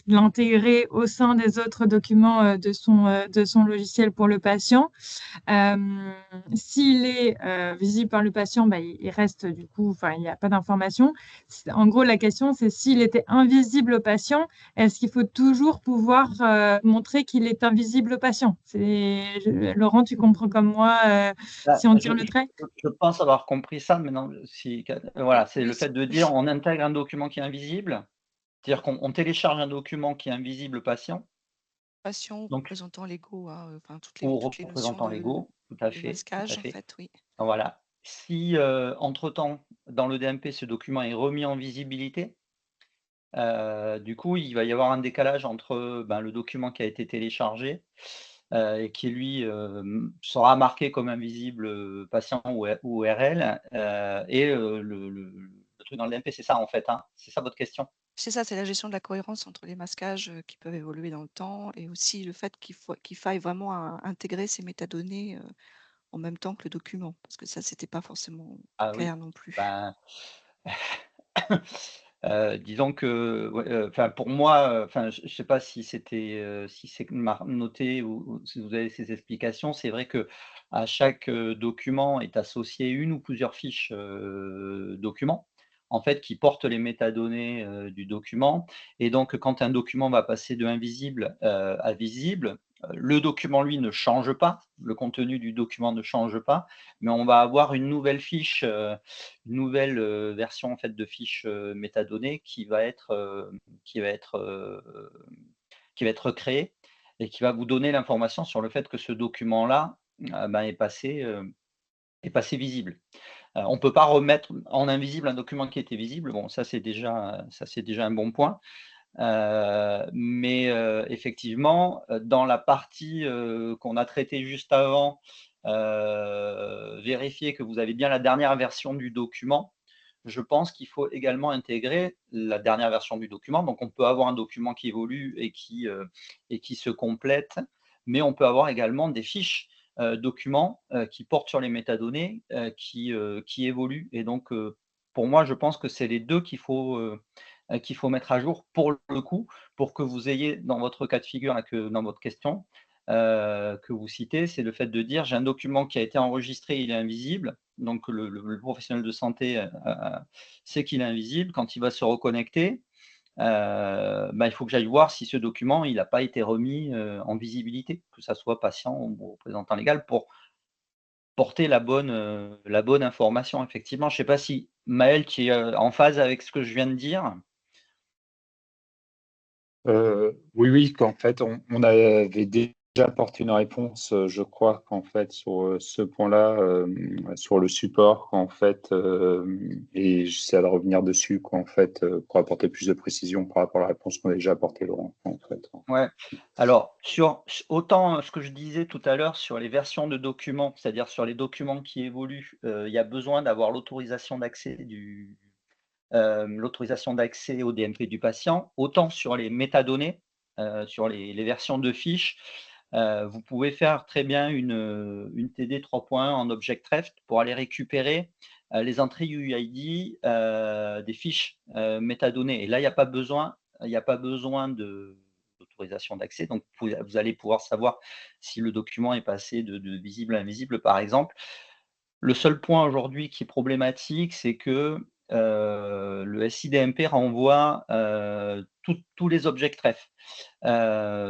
l'intégrer au sein des autres documents de son logiciel pour le patient. S'il est visible par le patient, bah, il reste du coup, enfin, il n'y a pas d'information. En gros, la question, c'est s'il était invisible au patient, est-ce qu'il faut toujours pouvoir montrer qu'il est invisible au patient? Laurent, tu comprends comme moi si on tire le trait? Je pense avoir compris ça, mais non, voilà, c'est le fait de dire on intègre un document qui est invisible, c'est-à-dire qu'on télécharge un document qui est invisible au patient. Patient Donc, représentant l'ego, enfin toutes ou les notions représentant l'ego, tout à de fait. masquage, en fait, oui. Voilà. Si, entre-temps, dans le DMP, ce document est remis en visibilité, du coup, il va y avoir un décalage entre le document qui a été téléchargé et qui, lui, sera marqué comme invisible patient ou URL et le truc dans le DMP. C'est ça, en fait. Hein. C'est ça votre question? C'est ça, c'est la gestion de la cohérence entre les masquages qui peuvent évoluer dans le temps et aussi le fait qu'il faille vraiment intégrer ces métadonnées en même temps que le document, parce que ça, c'était pas forcément Ah oui. clair non plus. Ben, disons que, ouais, pour moi, je sais pas si c'était, si c'est noté ou si vous avez ces explications. C'est vrai que à chaque document est associé une ou plusieurs fiches documents, en fait, qui portent les métadonnées du document. Et donc, quand un document va passer de invisible à visible, le document, lui, ne change pas, le contenu du document ne change pas, mais on va avoir une nouvelle fiche, une nouvelle version en fait de fiche métadonnées qui va être créée et qui va vous donner l'information sur le fait que ce document-là est passé visible. On ne peut pas remettre en invisible un document qui était visible. Bon, ça c'est déjà un bon point. Mais effectivement, dans la partie qu'on a traitée juste avant, vérifier que vous avez bien la dernière version du document. Je pense qu'il faut également intégrer la dernière version du document. Donc, on peut avoir un document qui évolue et qui se complète, mais on peut avoir également des fiches documents qui portent sur les métadonnées qui évoluent. Et donc, pour moi, je pense que c'est les deux qu'il faut mettre à jour pour le coup, pour que vous ayez dans votre cas de figure, là, que dans votre question que vous citez, c'est le fait de dire j'ai un document qui a été enregistré, il est invisible. Donc le professionnel de santé sait qu'il est invisible. Quand il va se reconnecter, il faut que j'aille voir si ce document il n'a pas été remis en visibilité, que ça soit patient ou représentant légal, pour porter la bonne information, effectivement. Je ne sais pas si Maël, tu es en phase avec ce que je viens de dire. Oui, qu'en fait, on avait déjà apporté une réponse, je crois, qu'en fait, sur ce point-là, sur le support, qu'en fait, et j'essaie de revenir dessus, qu'en fait, pour apporter plus de précision par rapport à la réponse qu'on a déjà apportée, Laurent, en fait. Ouais. Alors, autant ce que je disais tout à l'heure sur les versions de documents, c'est-à-dire sur les documents qui évoluent, il y a besoin d'avoir l'autorisation d'accès au DMP du patient, autant sur les métadonnées, sur les versions de fiches, vous pouvez faire très bien une TD 3.1 en Object-Ref pour aller récupérer les entrées UID des fiches métadonnées. Et là, il n'y a pas besoin d'autorisation d'accès. Donc, vous allez pouvoir savoir si le document est passé de visible à invisible, par exemple. Le seul point aujourd'hui qui est problématique, c'est que le SIDMP renvoie tous les Object-Ref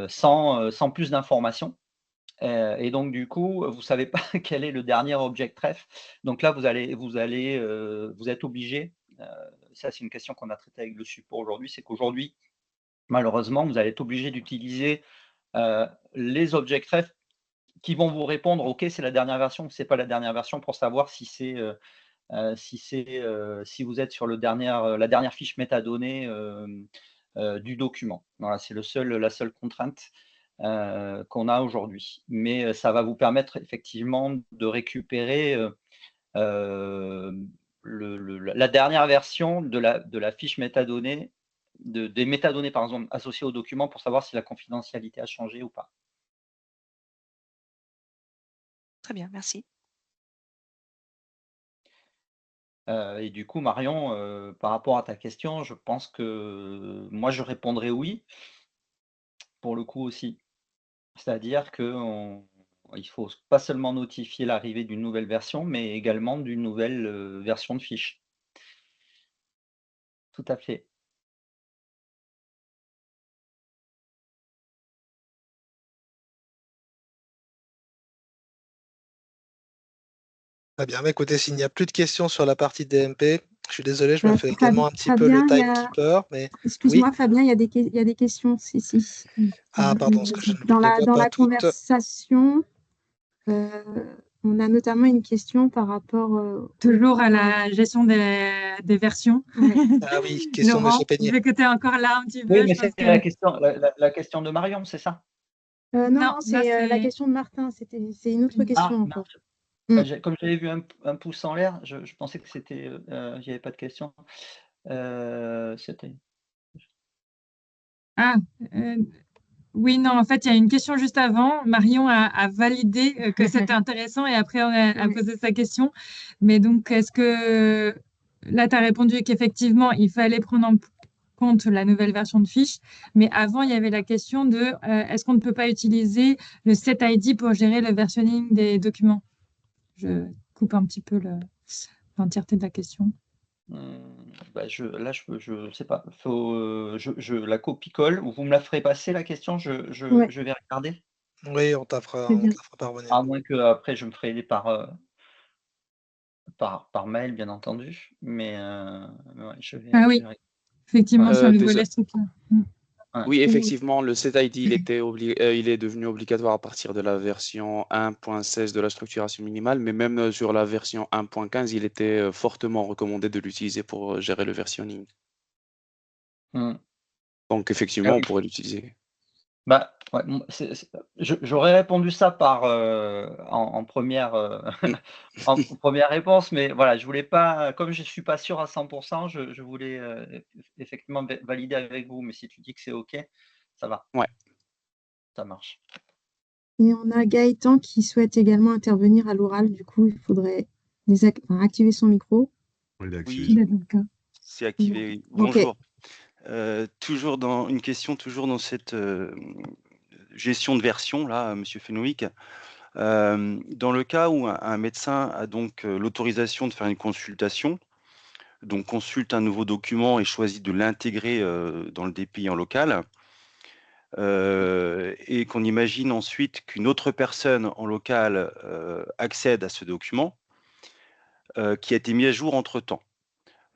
sans plus d'informations. Et donc, du coup, vous ne savez pas quel est le dernier Object-Ref. Donc là, vous êtes obligé, ça c'est une question qu'on a traitée avec le support aujourd'hui, c'est qu'aujourd'hui, malheureusement, vous allez être obligé d'utiliser les Object-Ref qui vont vous répondre, OK, c'est la dernière version ou c'est pas la dernière version, pour savoir si vous êtes sur la dernière fiche métadonnée du document. Voilà, c'est la seule contrainte qu'on a aujourd'hui. Mais ça va vous permettre effectivement de récupérer la dernière version de la fiche métadonnée, des métadonnées par exemple associées au document, pour savoir si la confidentialité a changé ou pas. Très bien, merci. Et du coup, Marion, par rapport à ta question, je pense que moi, je répondrais oui, pour le coup aussi. C'est-à-dire qu'il ne faut pas seulement notifier l'arrivée d'une nouvelle version, mais également d'une nouvelle version de fiche. Tout à fait. Très bien, mais écoutez, s'il n'y a plus de questions sur la partie DMP, je suis désolé, je me fais également un petit peu le timekeeper, mais excuse-moi, oui. Fabien, il y a des questions. Si. Ah, pardon, ce que je ne dans les vois dans pas la toutes. Conversation, on a notamment une question par rapport toujours à la gestion des versions. Ah oui, question de Laurent, M. Peignet. vu que tu es encore là un petit peu. Oui, mais c'est la question de Marion, c'est ça? Non, c'est la question de Martin. C'est une autre question encore. Comme j'avais vu un pouce en l'air, je pensais que c'était, il n'y avait pas de question. C'était. Oui, non, en fait, il y a une question juste avant. Marion a validé que c'était intéressant et après, on a posé sa question. Mais donc, est-ce que là, tu as répondu qu'effectivement, il fallait prendre en compte la nouvelle version de fiche. Mais avant, il y avait la question de est-ce qu'on ne peut pas utiliser le setID pour gérer le versionning des documents? Je coupe un petit peu l'entièreté de la question. Je sais pas. Je la copie-colle, ou vous me la ferez passer la question, je vais regarder. Oui, on t'a fera parvenir. À moins que après je me ferai par mail, bien entendu. Mais ouais, je vais. Ah oui, effectivement, sur le volet structure. Oui, effectivement, le setID, il est devenu obligatoire à partir de la version 1.16 de la structuration minimale, mais même sur la version 1.15, il était fortement recommandé de l'utiliser pour gérer le versionning. Donc, effectivement, on pourrait l'utiliser. Bah, ouais, j'aurais répondu ça en première, en première réponse, mais voilà, je voulais pas, comme je suis pas sûr à 100%, je voulais effectivement valider avec vous, mais si tu dis que c'est OK, ça va. Ouais. Ça marche. Et on a Gaëtan qui souhaite également intervenir à l'oral, du coup, il faudrait activer son micro. Oui, c'est activé. Bonjour. Toujours dans cette gestion de version, là, M. Fenwick. Dans le cas où un médecin a donc l'autorisation de faire une consultation, donc consulte un nouveau document et choisit de l'intégrer dans le DPI en local, et qu'on imagine ensuite qu'une autre personne en local accède à ce document qui a été mis à jour entre-temps.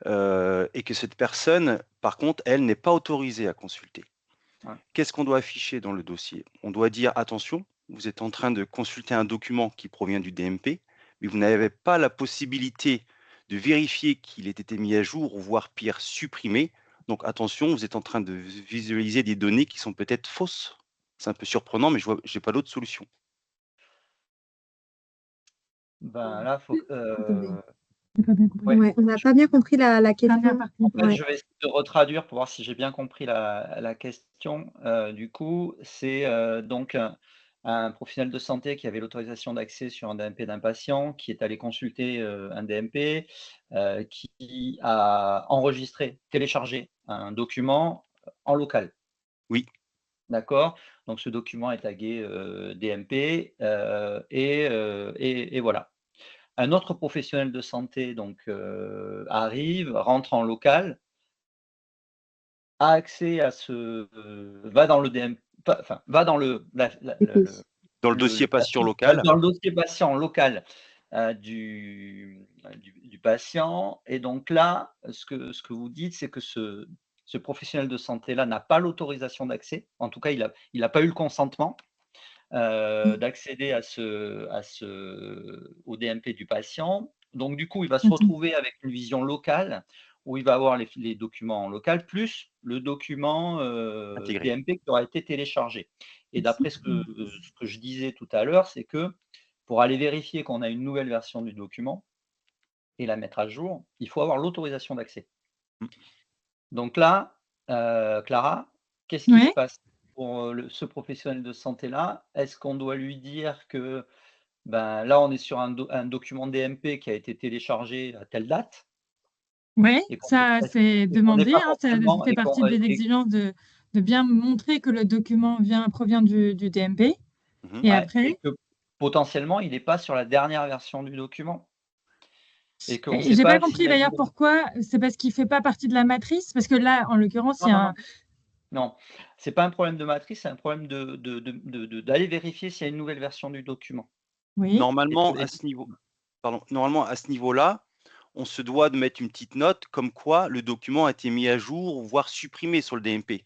Et que cette personne, par contre, elle n'est pas autorisée à consulter. Ouais. Qu'est-ce qu'on doit afficher dans le dossier? On doit dire, attention, vous êtes en train de consulter un document qui provient du DMP, mais vous n'avez pas la possibilité de vérifier qu'il ait été mis à jour, ou voire pire, supprimé. Donc attention, vous êtes en train de visualiser des données qui sont peut-être fausses. C'est un peu surprenant, mais je n'ai pas d'autre solution. Ben là, faut Ouais, on n'a pas bien compris la question. Je vais essayer de retraduire pour voir si j'ai bien compris la question. Du coup, c'est donc un professionnel de santé qui avait l'autorisation d'accès sur un DMP d'un patient, qui est allé consulter un DMP, qui a enregistré, téléchargé un document en local. Oui. D'accord. Donc ce document est tagué DMP et voilà. Un autre professionnel de santé donc arrive, rentre en local, a accès à ce, va dans le DM, enfin va dans le dossier patient local. Dans le dossier patient local du patient. Et donc là, ce que vous dites, c'est que ce professionnel de santé-là n'a pas l'autorisation d'accès. En tout cas, il n'a pas eu le consentement d'accéder au DMP du patient. Donc, du coup, il va se retrouver avec une vision locale où il va avoir les documents en local plus le document DMP qui aura été téléchargé. Et d'après ce que je disais tout à l'heure, c'est que pour aller vérifier qu'on a une nouvelle version du document et la mettre à jour, il faut avoir l'autorisation d'accès. Donc là, Clara, qu'est-ce qui se passe pour ce professionnel de santé-là? Est-ce qu'on doit lui dire que là, on est sur un document DMP qui a été téléchargé à telle date? Oui, ça c'est demandé, ça fait partie des exigences de bien montrer que le document provient du DMP. Et après et que potentiellement, il n'est pas sur la dernière version du document. J'ai pas compris d'ailleurs pourquoi. C'est parce qu'il ne fait pas partie de la matrice? Parce que là, en l'occurrence, il y a Non, ce n'est pas un problème de matrice, c'est un problème d'aller vérifier s'il y a une nouvelle version du document. Oui. Normalement, à ce niveau-là, on se doit de mettre une petite note comme quoi le document a été mis à jour, voire supprimé sur le DMP.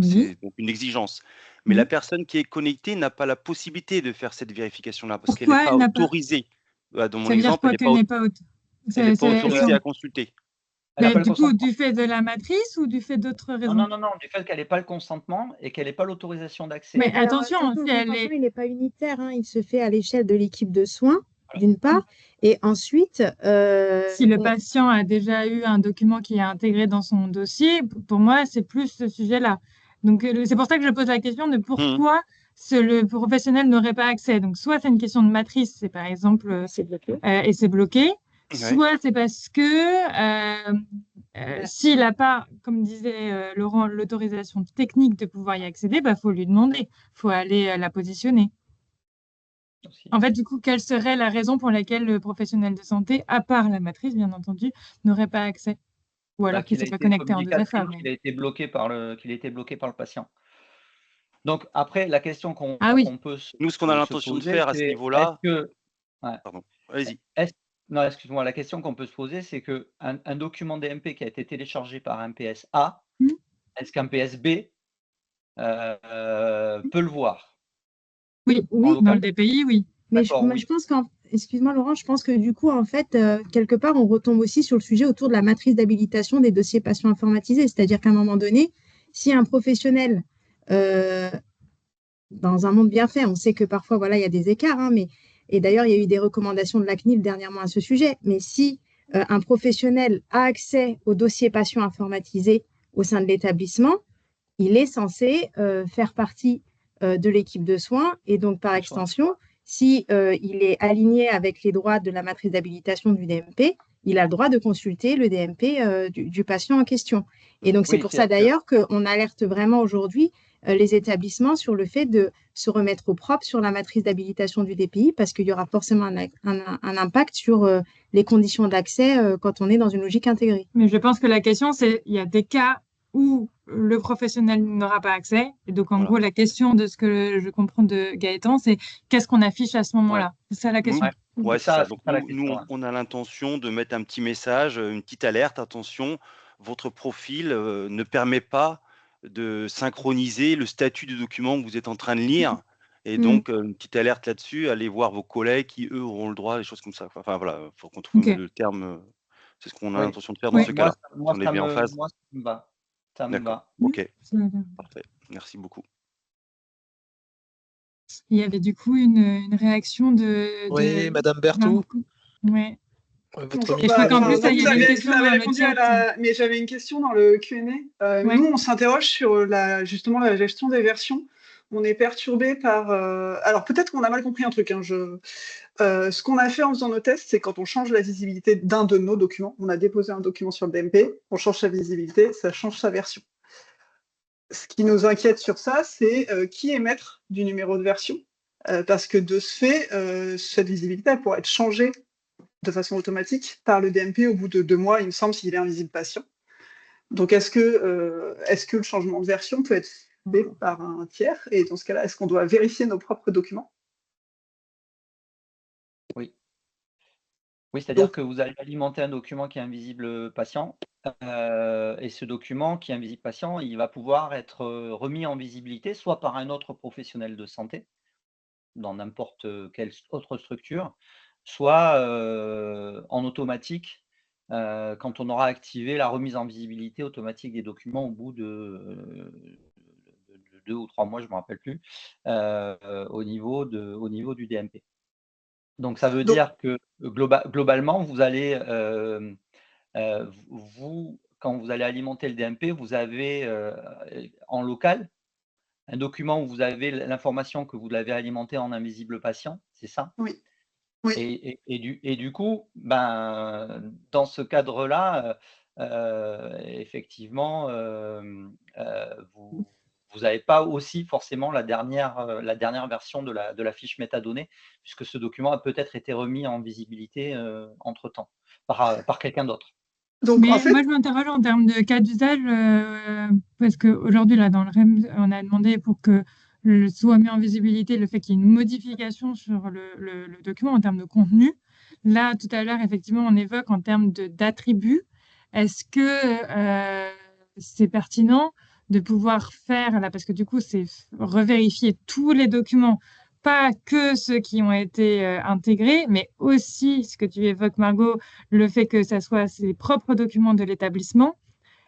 C'est donc une exigence. Mais la personne qui est connectée n'a pas la possibilité de faire cette vérification-là parce qu'elle n'est pas autorisée. Dans mon exemple, elle n'est pas autorisée à consulter. Du coup, du fait de la matrice ou du fait d'autres raisons? Non, du fait qu'elle n'ait pas le consentement et qu'elle n'ait pas l'autorisation d'accès. Mais attention, il n'est pas unitaire, il se fait à l'échelle de l'équipe de soins, d'une part, et ensuite… si le patient a déjà eu un document qui est intégré dans son dossier, pour moi, c'est plus ce sujet-là. Donc, c'est pour ça que je pose la question de pourquoi le professionnel n'aurait pas accès. Donc, soit c'est une question de matrice, c'est par exemple… et c'est bloqué. Soit c'est parce que s'il n'a pas, comme disait Laurent, l'autorisation technique de pouvoir y accéder, faut lui demander, il faut aller la positionner. En fait, du coup, quelle serait la raison pour laquelle le professionnel de santé, à part la matrice, bien entendu, n'aurait pas accès? Ou alors qu'il ne s'est pas connecté en 2FA. Qu'il a été bloqué par le patient. Donc, après, la question qu'on peut se Nous, ce qu'on a l'intention de faire à ce niveau-là… Pardon, allez-y. Non, excuse-moi, la question qu'on peut se poser, c'est qu'un document DMP qui a été téléchargé par un PS A, est-ce qu'un PS B peut le voir? Oui, dans le DPI, oui. Mais je pense excuse-moi Laurent, je pense que du coup, en fait, quelque part, on retombe aussi sur le sujet autour de la matrice d'habilitation des dossiers patients informatisés. C'est-à-dire qu'à un moment donné, si un professionnel, dans un monde bien fait, on sait que parfois, il y a des écarts, et d'ailleurs, il y a eu des recommandations de la CNIL dernièrement à ce sujet, mais si un professionnel a accès aux dossiers patients informatisés au sein de l'établissement, il est censé faire partie de l'équipe de soins, et donc par extension, si il est aligné avec les droits de la matrice d'habilitation du DMP, il a le droit de consulter le DMP du patient en question. Et donc c'est pour ça d'ailleurs qu'on alerte vraiment aujourd'hui les établissements sur le fait de se remettre au propre sur la matrice d'habilitation du DPI, parce qu'il y aura forcément un impact sur les conditions d'accès quand on est dans une logique intégrée. Mais je pense que la question, c'est il y a des cas où le professionnel n'aura pas accès. Et donc, en Voilà. gros, la question de ce que je comprends de Gaëtan, c'est qu'est-ce qu'on affiche à ce moment-là? C'est ça la question. Ouais, c'est ça. Donc, la nous, question, on a l'intention de mettre un petit message, une petite alerte. Attention, votre profil ne permet pas de synchroniser le statut du document que vous êtes en train de lire. Et donc, une petite alerte là-dessus, allez voir vos collègues qui, eux, auront le droit, des choses comme ça. Enfin, voilà, il faut qu'on trouve le terme. C'est ce qu'on a l'intention de faire dans ce cas-là. Si on est bien en phase. Moi, ça me va. Ça me D'accord. va. OK. Parfait. Merci beaucoup. Il y avait du coup une réaction de... Oui, Madame Berthoud. Oui. Votre je crois qu'en plus, il y avait une question dans le chat. Mais j'avais une question dans le Q&A. Nous, on s'interroge sur justement la gestion des versions. On est perturbé par... Alors, peut-être qu'on a mal compris un truc. Hein, ce qu'on a fait en faisant nos tests, c'est quand on change la visibilité d'un de nos documents, on a déposé un document sur le DMP, on change sa visibilité, ça change sa version. Ce qui nous inquiète sur ça, c'est qui est maître du numéro de version, parce que de ce fait, cette visibilité elle pourrait être changée de façon automatique par le DMP au bout de 2 mois, il me semble, s'il est invisible patient. Donc, est-ce que le changement de version peut être fait par un tiers? Et dans ce cas-là, est-ce qu'on doit vérifier nos propres documents? Oui. Oui, c'est-à-dire que vous allez alimenter un document qui est invisible patient, et ce document qui est invisible patient, il va pouvoir être remis en visibilité, soit par un autre professionnel de santé, dans n'importe quelle autre structure, soit en automatique, quand on aura activé la remise en visibilité automatique des documents au bout de 2 ou 3 mois, je ne me rappelle plus, au niveau du DMP. Donc, ça veut dire que globalement, vous allez, quand vous allez alimenter le DMP, vous avez en local un document où vous avez l'information que vous l'avez alimenté en invisible patient, c'est ça? Oui. Et du coup, dans ce cadre-là, effectivement, vous n'avez pas aussi forcément la dernière version de la fiche métadonnée, puisque ce document a peut-être été remis en visibilité entre-temps par quelqu'un d'autre. Mais moi, je m'interroge en termes de cas d'usage, parce qu'aujourd'hui, là, dans le REM, on a demandé pour que soit mis en visibilité le fait qu'il y ait une modification sur le document en termes de contenu. Là, tout à l'heure, effectivement, on évoque en termes d'attributs. Est-ce que c'est pertinent de pouvoir faire, là, parce que du coup, c'est revérifier tous les documents, pas que ceux qui ont été intégrés, mais aussi ce que tu évoques, Margot, le fait que ça soit ses propres documents de l'établissement.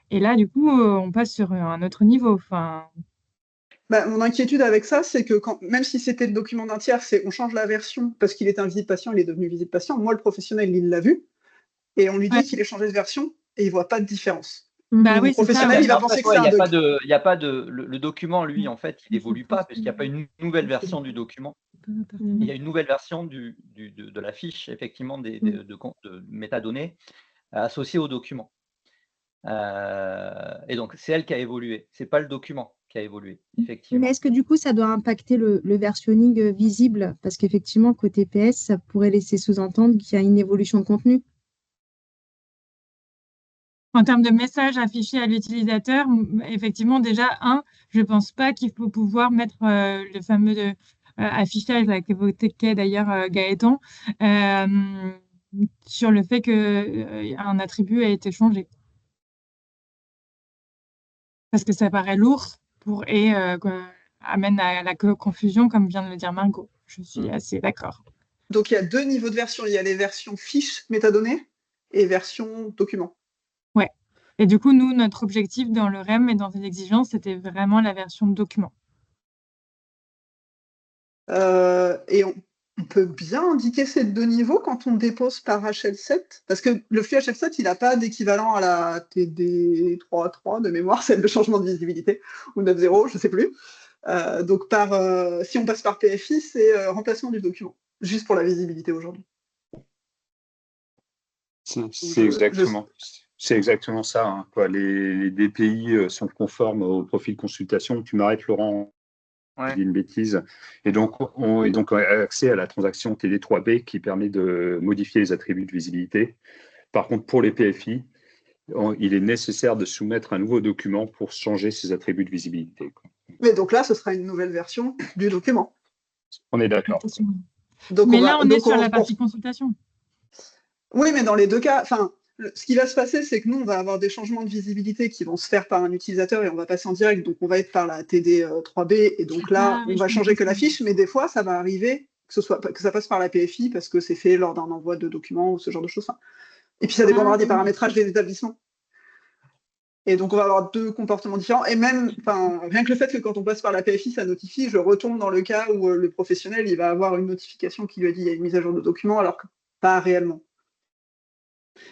Et là, du coup, on passe sur un autre niveau. Enfin... mon inquiétude avec ça, c'est que même si c'était le document d'un tiers, c'est on change la version parce qu'il est invisible patient, il est devenu visible patient. Moi, le professionnel, il l'a vu et on lui dit qu'il ait changé de version et il ne voit pas de différence. Le professionnel, il va penser que c'est un bug. Il y a pas de le document, lui, en fait, il n'évolue pas parce qu'il n'y a pas une nouvelle version du document. Il y a une nouvelle version de la fiche, effectivement, de métadonnées associées au document. Et donc, c'est elle qui a évolué. Ce n'est pas le document qui a évolué, effectivement. Mais est-ce que du coup, ça doit impacter le versionning visible? Parce qu'effectivement, côté PS, ça pourrait laisser sous-entendre qu'il y a une évolution de contenu. En termes de messages affichés à l'utilisateur, effectivement, déjà, je ne pense pas qu'il faut pouvoir mettre le fameux affichage qu'évoquait d'ailleurs Gaëtan sur le fait qu'un attribut a été changé. Parce que ça paraît lourd et amène à la confusion, comme vient de le dire Margot. Je suis assez d'accord. Donc, il y a 2 niveaux de version. Il y a les versions fiches métadonnées et versions documents. Ouais. Et du coup, nous, notre objectif dans le REM et dans les exigences, c'était vraiment la version document. Et on peut bien indiquer ces 2 niveaux quand on dépose par HL7, parce que le flux HL7, il n'a pas d'équivalent à la TD 3.3 de mémoire, celle de changement de visibilité, ou 9.0, je ne sais plus. Donc, si on passe par PFI, c'est remplacement du document, juste pour la visibilité aujourd'hui. C'est exactement ça. Hein, quoi. Les DPI sont conformes au profil consultation. Tu m'arrêtes, Laurent, je dis une bêtise. Et donc, on a accès à la transaction TD3B qui permet de modifier les attributs de visibilité. Par contre, pour les PFI, il est nécessaire de soumettre un nouveau document pour changer ses attributs de visibilité. Mais donc là, ce sera une nouvelle version du document. On est d'accord. Mais là, on est sur la partie consultation. Oui, mais dans les deux cas, ce qui va se passer, c'est que nous, on va avoir des changements de visibilité qui vont se faire par un utilisateur et on va passer en direct, donc on va être par la TD3B, et donc là, on va changer que la fiche, mais des fois, ça va arriver que ça passe par la PFI parce que c'est fait lors d'un envoi de documents ou ce genre de choses. Et puis ça dépendra des paramétrages des établissements. Et donc, on va avoir deux comportements différents. Et même, rien que le fait que quand on passe par la PFI, ça notifie, je retombe dans le cas où le professionnel, il va avoir une notification qui lui a dit qu'il y a une mise à jour de document, alors que pas réellement.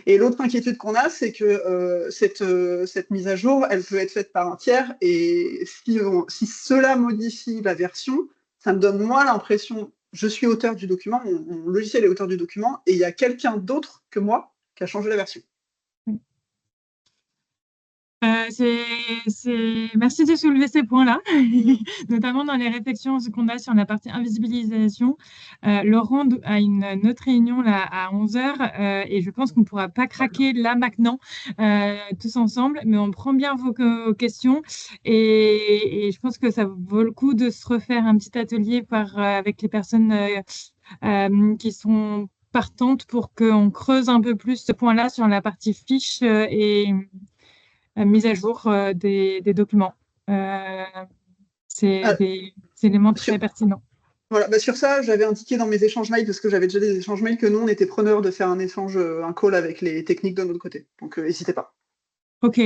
Et l'autre inquiétude qu'on a, c'est que cette mise à jour, elle peut être faite par un tiers, et si cela modifie la version, ça me donne moi l'impression, je suis auteur du document, mon logiciel est auteur du document, et il y a quelqu'un d'autre que moi qui a changé la version. Merci de soulever ces points-là, notamment dans les réflexions qu'on a sur la partie invisibilisation. Laurent a une autre réunion là à 11h et je pense qu'on ne pourra pas craquer là maintenant tous ensemble, mais on prend bien vos questions et je pense que ça vaut le coup de se refaire un petit atelier avec les personnes qui sont partantes pour qu'on creuse un peu plus ce point-là sur la partie fiche et mise à jour des documents. C'est des éléments très pertinents. Voilà, sur ça, j'avais indiqué dans mes échanges mails, parce que j'avais déjà des échanges mails, que nous, on était preneurs de faire un échange, un call avec les techniques de notre côté. Donc, n'hésitez pas. OK.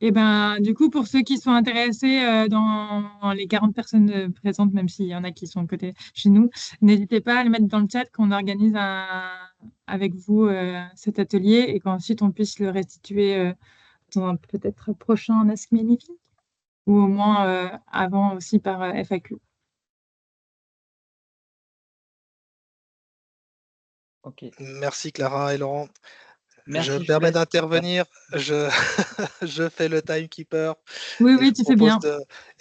Et du coup, pour ceux qui sont intéressés dans les 40 personnes présentes, même s'il y en a qui sont côté chez nous, n'hésitez pas à le mettre dans le chat qu'on organise avec vous cet atelier et qu'ensuite on puisse le restituer dans un peut-être prochain Ask Me Anything, ou au moins avant aussi par FAQ. Ok. Merci Clara et Laurent. Merci, je me permets d'intervenir, je fais le timekeeper. Oui, tu fais bien.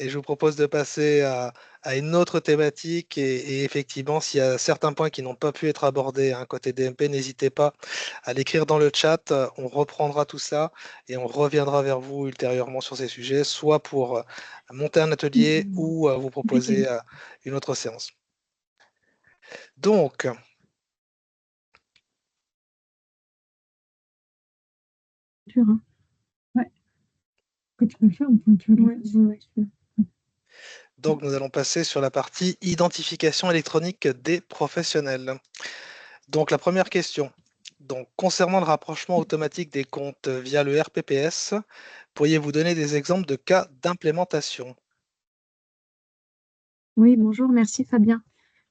Et je vous propose de passer à une autre thématique. Et effectivement, s'il y a certains points qui n'ont pas pu être abordés côté DMP, n'hésitez pas à l'écrire dans le chat. On reprendra tout ça et on reviendra vers vous ultérieurement sur ces sujets, soit pour monter un atelier ou vous proposer une autre séance. Donc, Ouais. Que tu peux faire ou tu veux Donc, nous allons passer sur la partie identification électronique des professionnels. Donc, la première question. Donc, concernant le rapprochement automatique des comptes via le RPPS, pourriez-vous donner des exemples de cas d'implémentation? Oui, bonjour, merci Fabien.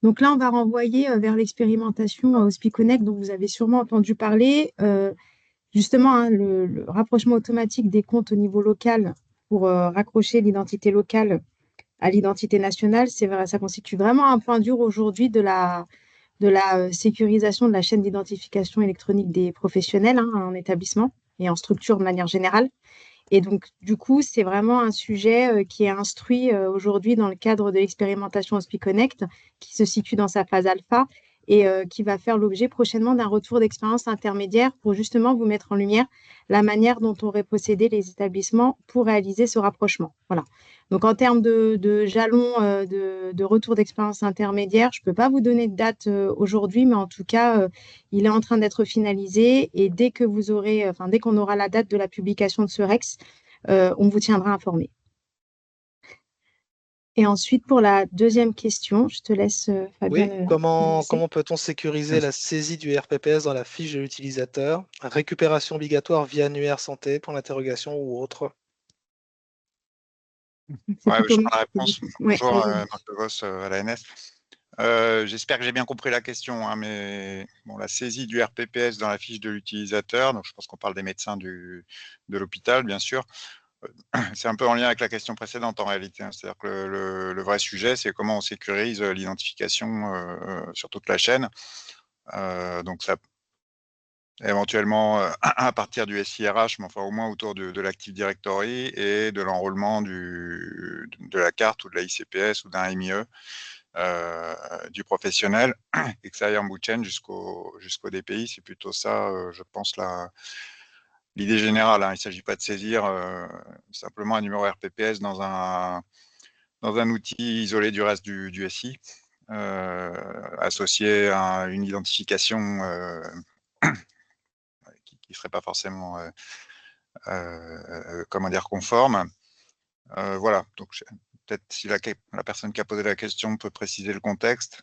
Donc là, on va renvoyer vers l'expérimentation Hospiconnect dont vous avez sûrement entendu parler. Justement, le rapprochement automatique des comptes au niveau local pour raccrocher l'identité locale à l'identité nationale, ça constitue vraiment un point dur aujourd'hui de la sécurisation de la chaîne d'identification électronique des professionnels en établissement et en structure de manière générale. Et donc, du coup, c'est vraiment un sujet qui est instruit aujourd'hui dans le cadre de l'expérimentation Hospiconnect, qui se situe dans sa phase alpha et qui va faire l'objet prochainement d'un retour d'expérience intermédiaire pour justement vous mettre en lumière la manière dont auraient procédé les établissements pour réaliser ce rapprochement. Voilà. Donc, en termes de jalons de retour d'expérience intermédiaire, je ne peux pas vous donner de date aujourd'hui, mais en tout cas, il est en train d'être finalisé et dès qu'on aura la date de la publication de ce REX, on vous tiendra informé. Et ensuite, pour la deuxième question, je te laisse, Fabien. Oui, comment peut-on sécuriser la saisie du RPPS dans la fiche de l'utilisateur? Récupération obligatoire via annuaire santé, pour l'interrogation ou autre? Je prends la réponse. Bonjour, Marc De Vos à l'ANF. J'espère que j'ai bien compris la question, mais bon, la saisie du RPPS dans la fiche de l'utilisateur, donc je pense qu'on parle des médecins de l'hôpital, bien sûr. C'est un peu en lien avec la question précédente en réalité. C'est-à-dire que le vrai sujet, c'est comment on sécurise l'identification sur toute la chaîne. Donc ça, éventuellement à partir du SIRH, mais enfin au moins autour de l'Active Directory et de l'enrôlement de la carte ou de la ICPS ou d'un MIE du professionnel, et que ça aille en bout de chaîne jusqu'au DPI. C'est plutôt ça, je pense, l'idée générale, hein, il ne s'agit pas de saisir simplement un numéro RPPS dans un outil isolé du reste du SI, associé à une identification qui ne serait pas forcément comment dire, conforme. Voilà, donc peut-être si la personne qui a posé la question peut préciser le contexte.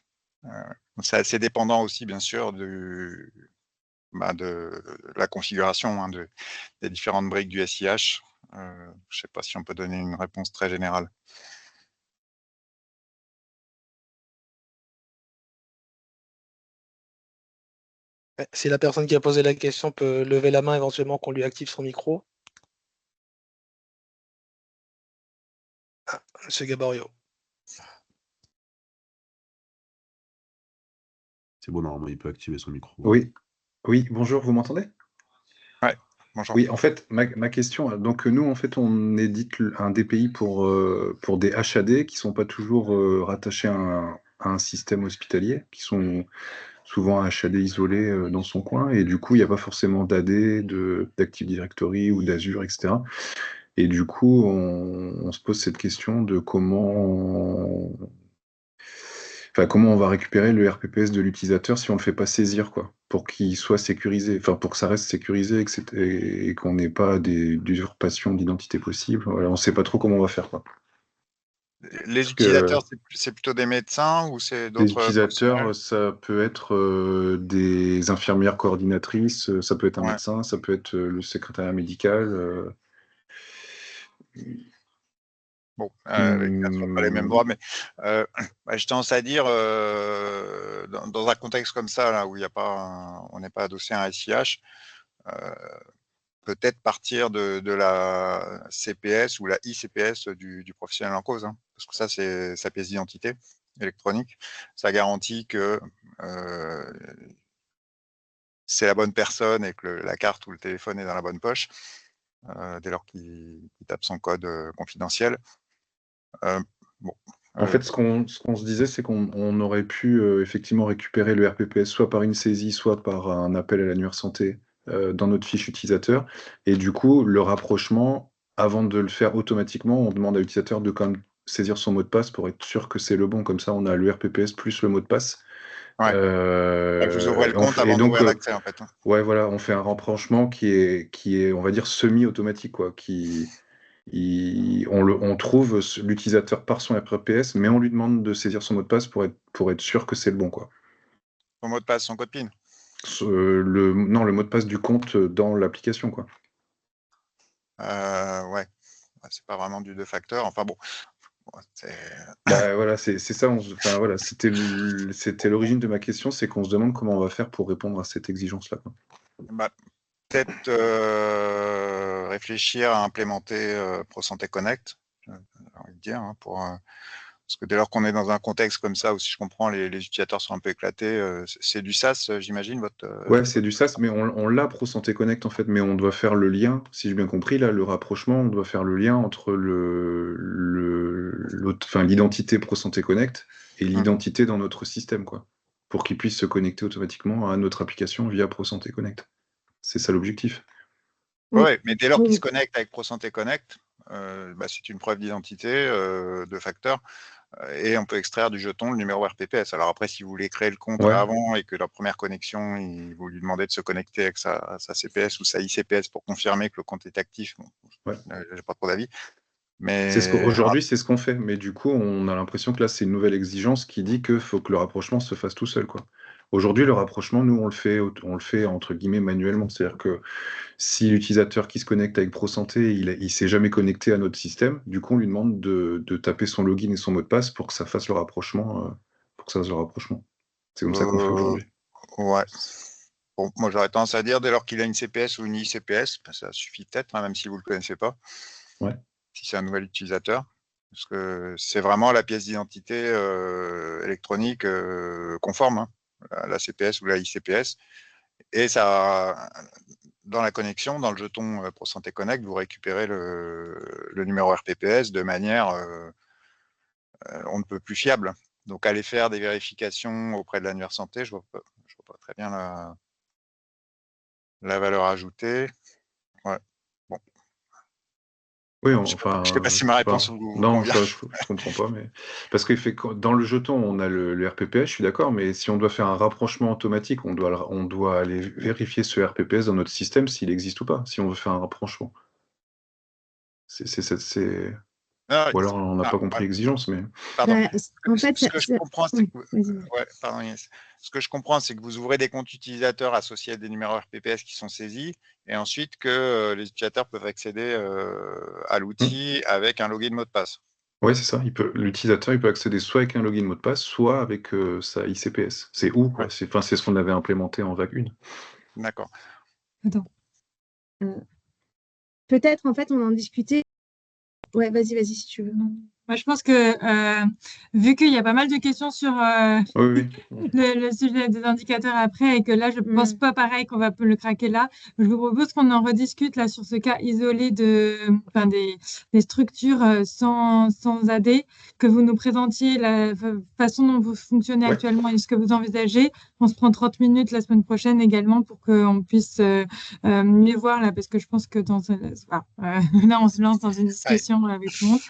C'est assez dépendant aussi, bien sûr, de la configuration des différentes briques du SIH. Je ne sais pas si on peut donner une réponse très générale. Si la personne qui a posé la question peut lever la main, éventuellement qu'on lui active son micro. Ah, Monsieur Gaborio. C'est bon, normalement, il peut activer son micro. Oui, bonjour, vous m'entendez? Ouais, bonjour. Oui, en fait, ma question, donc nous, en fait, on édite un DPI pour des HAD qui ne sont pas toujours rattachés à un système hospitalier, qui sont souvent un HAD isolé dans son coin, et du coup, il n'y a pas forcément d'AD, d'Active Directory ou d'Azure, etc. Et du coup, on se pose cette question de comment on va récupérer le RPPS de l'utilisateur si on ne le fait pas saisir, quoi, pour qu'il soit sécurisé, enfin pour que ça reste sécurisé et qu'on n'ait pas d'usurpation d'identité possible. Voilà, on ne sait pas trop comment on va faire, quoi. Les utilisateurs, c'est plutôt des médecins ou c'est d'autres Les utilisateurs, ça peut être des infirmières coordinatrices, ça peut être un médecin, ça peut être le secrétariat médical. Bon, avec bien sûr pas les mêmes droits, mais j'ai tendance à dire, dans un contexte comme ça, là, où il y a pas on n'est pas adossé à un SIH, peut-être partir de la CPS ou la ICPS du professionnel en cause, hein, parce que ça, c'est sa pièce d'identité électronique. Ça garantit que c'est la bonne personne et que la carte ou le téléphone est dans la bonne poche, dès lors qu'il tape son code confidentiel. En fait, ce qu'on se disait, c'est qu'on aurait pu effectivement récupérer le RPPS soit par une saisie, soit par un appel à l'annuaire santé dans notre fiche utilisateur. Et du coup, le rapprochement, avant de le faire automatiquement, on demande à l'utilisateur de quand même saisir son mot de passe pour être sûr que c'est le bon. Comme ça, on a le RPPS plus le mot de passe. Ouais. Vous ouvrez le compte avant d'ouvrir l'accès, en fait. Ouais, voilà, on fait un rapprochement qui est, on va dire, semi-automatique, quoi, on trouve l'utilisateur par son RPPS, mais on lui demande de saisir son mot de passe pour être sûr que c'est le bon, quoi. Son mot de passe, son code PIN? Non, le mot de passe du compte dans l'application, quoi. Ouais. C'est pas vraiment du deux facteurs. Enfin bon. Voilà, c'est ça. Enfin, voilà, c'était l'origine de ma question, c'est qu'on se demande comment on va faire pour répondre à cette exigence-là, quoi. Peut-être réfléchir à implémenter ProSanté Connect, j'ai envie de dire, hein, parce que dès lors qu'on est dans un contexte comme ça, où si je comprends, les utilisateurs sont un peu éclatés, c'est du SaaS, j'imagine, Ouais, c'est du SaaS, mais on l'a ProSanté Connect, en fait, mais on doit faire le lien, si j'ai bien compris, là, le rapprochement, on doit faire le lien entre l'identité ProSanté Connect et l'identité dans notre système, quoi, pour qu'il puisse se connecter automatiquement à notre application via ProSanté Connect. C'est ça l'objectif. Ouais, mais dès lors qu'il se connecte avec ProSanté Connect, c'est une preuve d'identité de facteur, et on peut extraire du jeton le numéro RPPS. Alors après, si vous voulez créer le compte avant et que la première connexion, vous lui demandez de se connecter avec sa CPS ou sa ICPS pour confirmer que le compte est actif, j'ai pas trop d'avis. Mais aujourd'hui, c'est ce qu'on fait, mais du coup, on a l'impression que là, c'est une nouvelle exigence qui dit qu'il faut que le rapprochement se fasse tout seul, quoi. Aujourd'hui, le rapprochement, nous, on le fait entre guillemets manuellement. C'est-à-dire que si l'utilisateur qui se connecte avec ProSanté, il s'est jamais connecté à notre système, du coup, on lui demande de taper son login et son mot de passe pour que ça fasse le rapprochement. C'est comme ça qu'on fait aujourd'hui. Ouais. Bon, moi, j'aurais tendance à dire, dès lors qu'il a une CPS ou une ICPS, ça suffit peut-être, hein, même si vous ne le connaissez pas. Ouais. Si c'est un nouvel utilisateur. Parce que c'est vraiment la pièce d'identité électronique conforme, hein, la CPS ou la ICPS. Et ça, dans la connexion, dans le jeton ProSanté Connect, vous récupérez le numéro RPPS de manière on ne peut plus fiable. Donc, aller faire des vérifications auprès de l'annuaire santé, je vois pas très bien la valeur ajoutée. Oui, Je ne sais pas si ma réponse vous non, convient. ça, je comprends pas, mais parce que dans le jeton, on a le RPPS, je suis d'accord, mais si on doit faire un rapprochement automatique, on doit aller vérifier ce RPPS dans notre système s'il existe ou pas, si on veut faire un rapprochement. Ou alors on n'a pas compris l'exigence, mais. Pardon. En fait, ce que je comprends, c'est que pardon, Inès. Ce que je comprends, c'est que vous ouvrez des comptes utilisateurs associés à des numéros RPPS qui sont saisis, et ensuite que les utilisateurs peuvent accéder à l'outil avec un login mot de passe. Oui, c'est ça. L'utilisateur, il peut accéder soit avec un login mot de passe, soit avec sa ICPS. C'est où, quoi. C'est ce qu'on avait implémenté en vague 1. D'accord. Attends. Peut-être, en fait, on en discutait. Ouais, vas-y, si tu veux. Moi, je pense que, vu qu'il y a pas mal de questions sur le sujet des indicateurs après, et que là, je pense pas pareil qu'on va le craquer là, je vous propose qu'on en rediscute là sur ce cas isolé des structures sans AD, que vous nous présentiez la façon dont vous fonctionnez actuellement et ce que vous envisagez. On se prend 30 minutes la semaine prochaine également pour qu'on puisse mieux voir là, parce que je pense que là, on se lance dans une discussion avec tout le monde.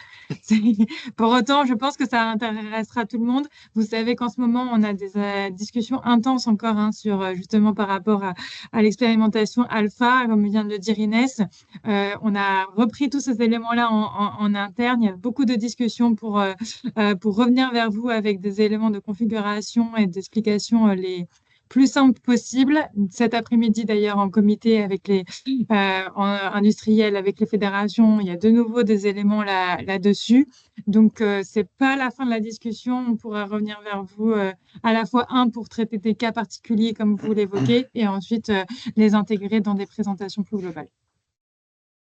Pour autant, je pense que ça intéressera tout le monde. Vous savez qu'en ce moment, on a des discussions intenses encore sur justement par rapport à l'expérimentation alpha, comme vient de le dire Inès. On a repris tous ces éléments-là en interne. Il y a beaucoup de discussions pour revenir vers vous avec des éléments de configuration et d'explication les plus simple possible. Cet après-midi, d'ailleurs, en comité avec les industriels, avec les fédérations, il y a de nouveau des éléments là-dessus. Donc, c'est pas la fin de la discussion. On pourra revenir vers vous à la fois, pour traiter des cas particuliers comme vous l'évoquez, et ensuite les intégrer dans des présentations plus globales.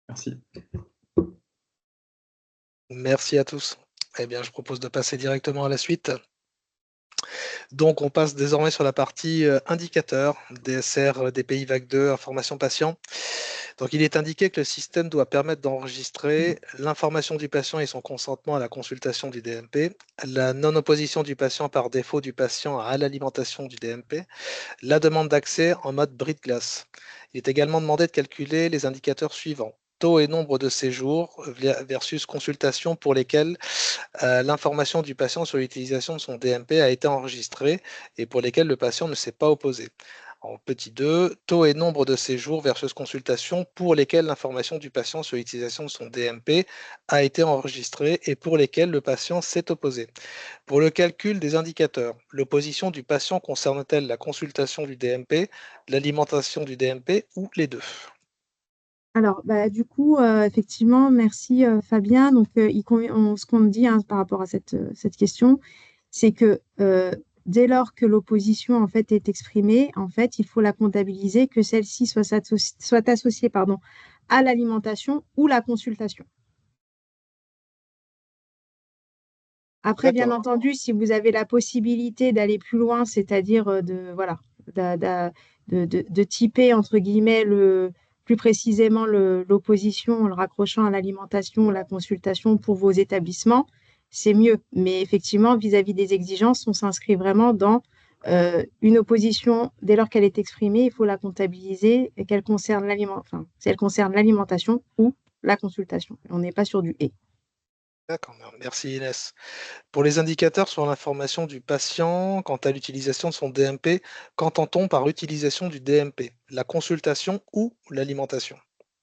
Merci. Merci à tous. Eh bien, je propose de passer directement à la suite. Donc, on passe désormais sur la partie indicateurs, DSR, DPI Vague 2, information patient. Donc, il est indiqué que le système doit permettre d'enregistrer l'information du patient et son consentement à la consultation du DMP, la non-opposition du patient par défaut du patient à l'alimentation du DMP, la demande d'accès en mode bris de glace. Il est également demandé de calculer les indicateurs suivants: taux et nombre de séjours versus consultation pour lesquels l'information du patient sur l'utilisation de son DMP a été enregistrée et pour lesquels le patient ne s'est pas opposé. En petit 2, taux et nombre de séjours versus consultation pour lesquels l'information du patient sur l'utilisation de son DMP a été enregistrée et pour lesquels le patient s'est opposé. Pour le calcul des indicateurs, l'opposition du patient concerne-t-elle la consultation du DMP, l'alimentation du DMP ou les deux? Alors, du coup, effectivement, merci Fabien. Donc, ce qu'on dit par rapport à cette question, c'est que dès lors que l'opposition en fait est exprimée, en fait, il faut la comptabiliser, que celle-ci soit associée à l'alimentation ou la consultation. Après, bien entendu, si vous avez la possibilité d'aller plus loin, c'est-à-dire de typer entre guillemets plus précisément l'opposition en le raccrochant à l'alimentation ou la consultation pour vos établissements, c'est mieux. Mais effectivement, vis-à-vis des exigences, on s'inscrit vraiment dans une opposition. Dès lors qu'elle est exprimée, il faut la comptabiliser et qu'elle concerne si elle concerne l'alimentation ou la consultation. On n'est pas sur du « et ». D'accord, merci Inès. Pour les indicateurs sur l'information du patient quant à l'utilisation de son DMP, qu'entend-on par utilisation du DMP? La consultation ou l'alimentation?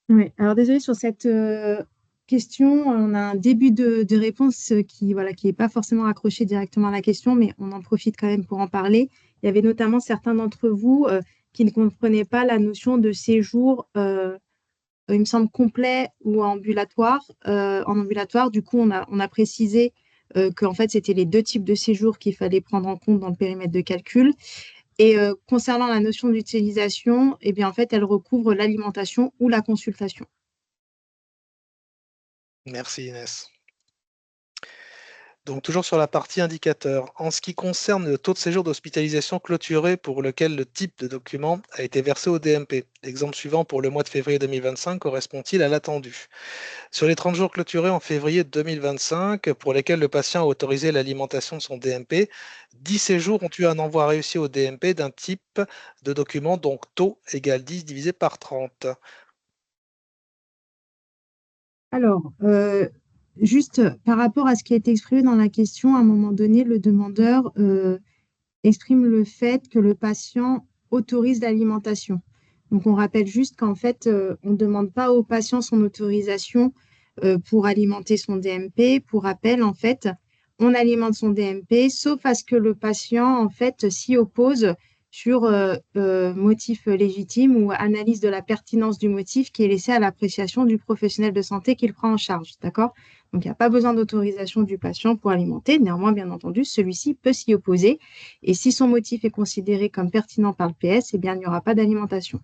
Oui, alors désolé sur cette question, on a un début de réponse qui n'est pas forcément accroché directement à la question, mais on en profite quand même pour en parler. Il y avait notamment certains d'entre vous qui ne comprenaient pas la notion de séjour, il me semble, complet ou ambulatoire. En ambulatoire, du coup, on a précisé qu'en fait, c'était les deux types de séjours qu'il fallait prendre en compte dans le périmètre de calcul. Et concernant la notion d'utilisation, eh bien, en fait, elle recouvre l'alimentation ou la consultation. Merci Inès. Donc toujours sur la partie indicateur, en ce qui concerne le taux de séjour d'hospitalisation clôturé pour lequel le type de document a été versé au DMP, l'exemple suivant pour le mois de février 2025 correspond-il à l'attendu? Sur les 30 jours clôturés en février 2025 pour lesquels le patient a autorisé l'alimentation de son DMP, 10 séjours ont eu un envoi réussi au DMP d'un type de document, donc taux égale 10 divisé par 30. Alors, juste par rapport à ce qui a été exprimé dans la question, à un moment donné, le demandeur exprime le fait que le patient autorise l'alimentation. Donc, on rappelle juste qu'en fait, on ne demande pas au patient son autorisation pour alimenter son DMP. Pour rappel, en fait, on alimente son DMP, sauf à ce que le patient, en fait, s'y oppose sur motif légitime ou analyse de la pertinence du motif qui est laissé à l'appréciation du professionnel de santé qui le prend en charge. D'accord? Donc, il n'y a pas besoin d'autorisation du patient pour alimenter. Néanmoins, bien entendu, celui-ci peut s'y opposer. Et si son motif est considéré comme pertinent par le PS, eh bien, il n'y aura pas d'alimentation.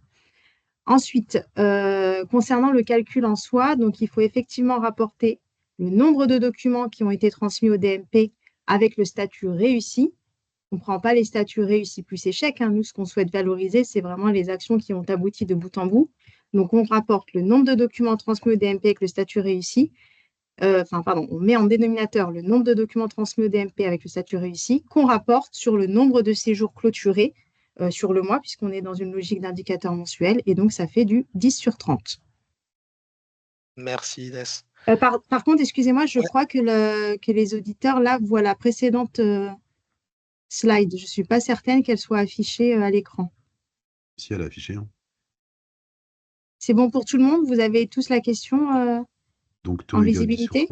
Ensuite, concernant le calcul en soi, donc il faut effectivement rapporter le nombre de documents qui ont été transmis au DMP avec le statut réussi. On ne prend pas les statuts réussis plus échecs. Nous, ce qu'on souhaite valoriser, c'est vraiment les actions qui ont abouti de bout en bout. Donc, on rapporte le nombre de documents transmis au DMP avec le statut réussi. On met en dénominateur le nombre de documents transmis au DMP avec le statut réussi, qu'on rapporte sur le nombre de séjours clôturés sur le mois, puisqu'on est dans une logique d'indicateur mensuel, et donc ça fait du 10 sur 30. Merci Inès. Par contre, excusez-moi, je crois que les auditeurs, là, voient la précédente slide. Je ne suis pas certaine qu'elle soit affichée à l'écran. Si, elle est affichée. C'est bon pour tout le monde? Vous avez tous la question donc, en visibilité?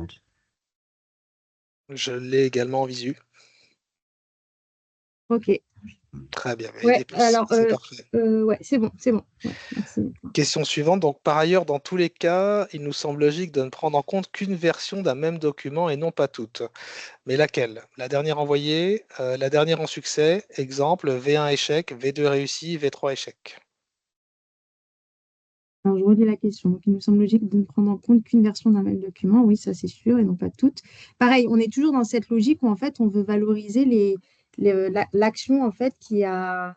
Je l'ai également en visu. Ok. Très bien. Ouais, alors, c'est parfait. c'est bon. Ouais, merci. Question suivante. Donc, par ailleurs, dans tous les cas, il nous semble logique de ne prendre en compte qu'une version d'un même document et non pas toutes. Mais laquelle? La dernière envoyée, la dernière en succès, exemple, V1 échec, V2 réussi, V3 échec. Alors, je relis la question. Donc, il nous semble logique de ne prendre en compte qu'une version d'un même document. Oui, ça, c'est sûr, et non pas toutes. Pareil, on est toujours dans cette logique où, en fait, on veut valoriser l'action, en fait, qui a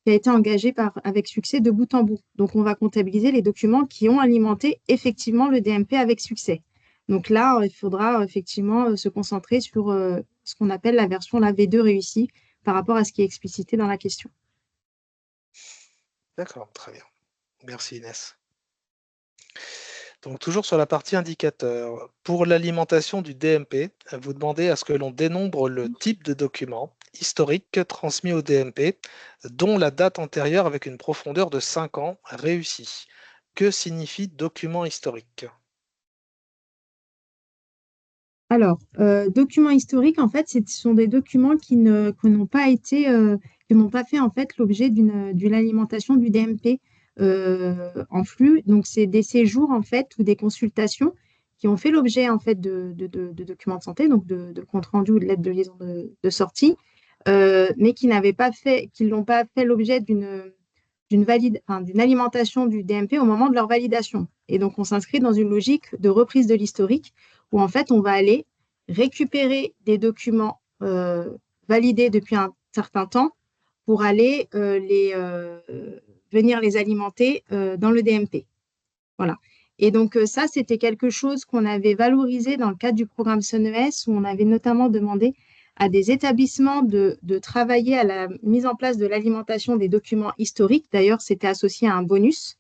été engagée avec succès de bout en bout. Donc, on va comptabiliser les documents qui ont alimenté effectivement le DMP avec succès. Donc là, il faudra effectivement se concentrer sur ce qu'on appelle la version V2 réussie par rapport à ce qui est explicité dans la question. D'accord, très bien. Merci Inès. Donc, toujours sur la partie indicateur, pour l'alimentation du DMP, vous demandez à ce que l'on dénombre le type de document historique transmis au DMP, dont la date antérieure avec une profondeur de 5 ans réussie. Que signifie document historique? Alors, documents historiques, en fait, ce sont des documents qui n'ont pas fait en fait l'objet d'une alimentation du DMP en flux. Donc, c'est des séjours en fait ou des consultations qui ont fait l'objet en fait de documents de santé, donc de compte rendu ou de lettres de liaison de sortie, mais qui n'ont pas fait l'objet d'une alimentation du DMP au moment de leur validation. Et donc, on s'inscrit dans une logique de reprise de l'historique où, en fait, on va aller récupérer des documents validés depuis un certain temps pour aller venir les alimenter dans le DMP. Voilà. Et donc, ça, c'était quelque chose qu'on avait valorisé dans le cadre du programme SONES, où on avait notamment demandé à des établissements de travailler à la mise en place de l'alimentation des documents historiques. D'ailleurs, c'était associé à un bonus.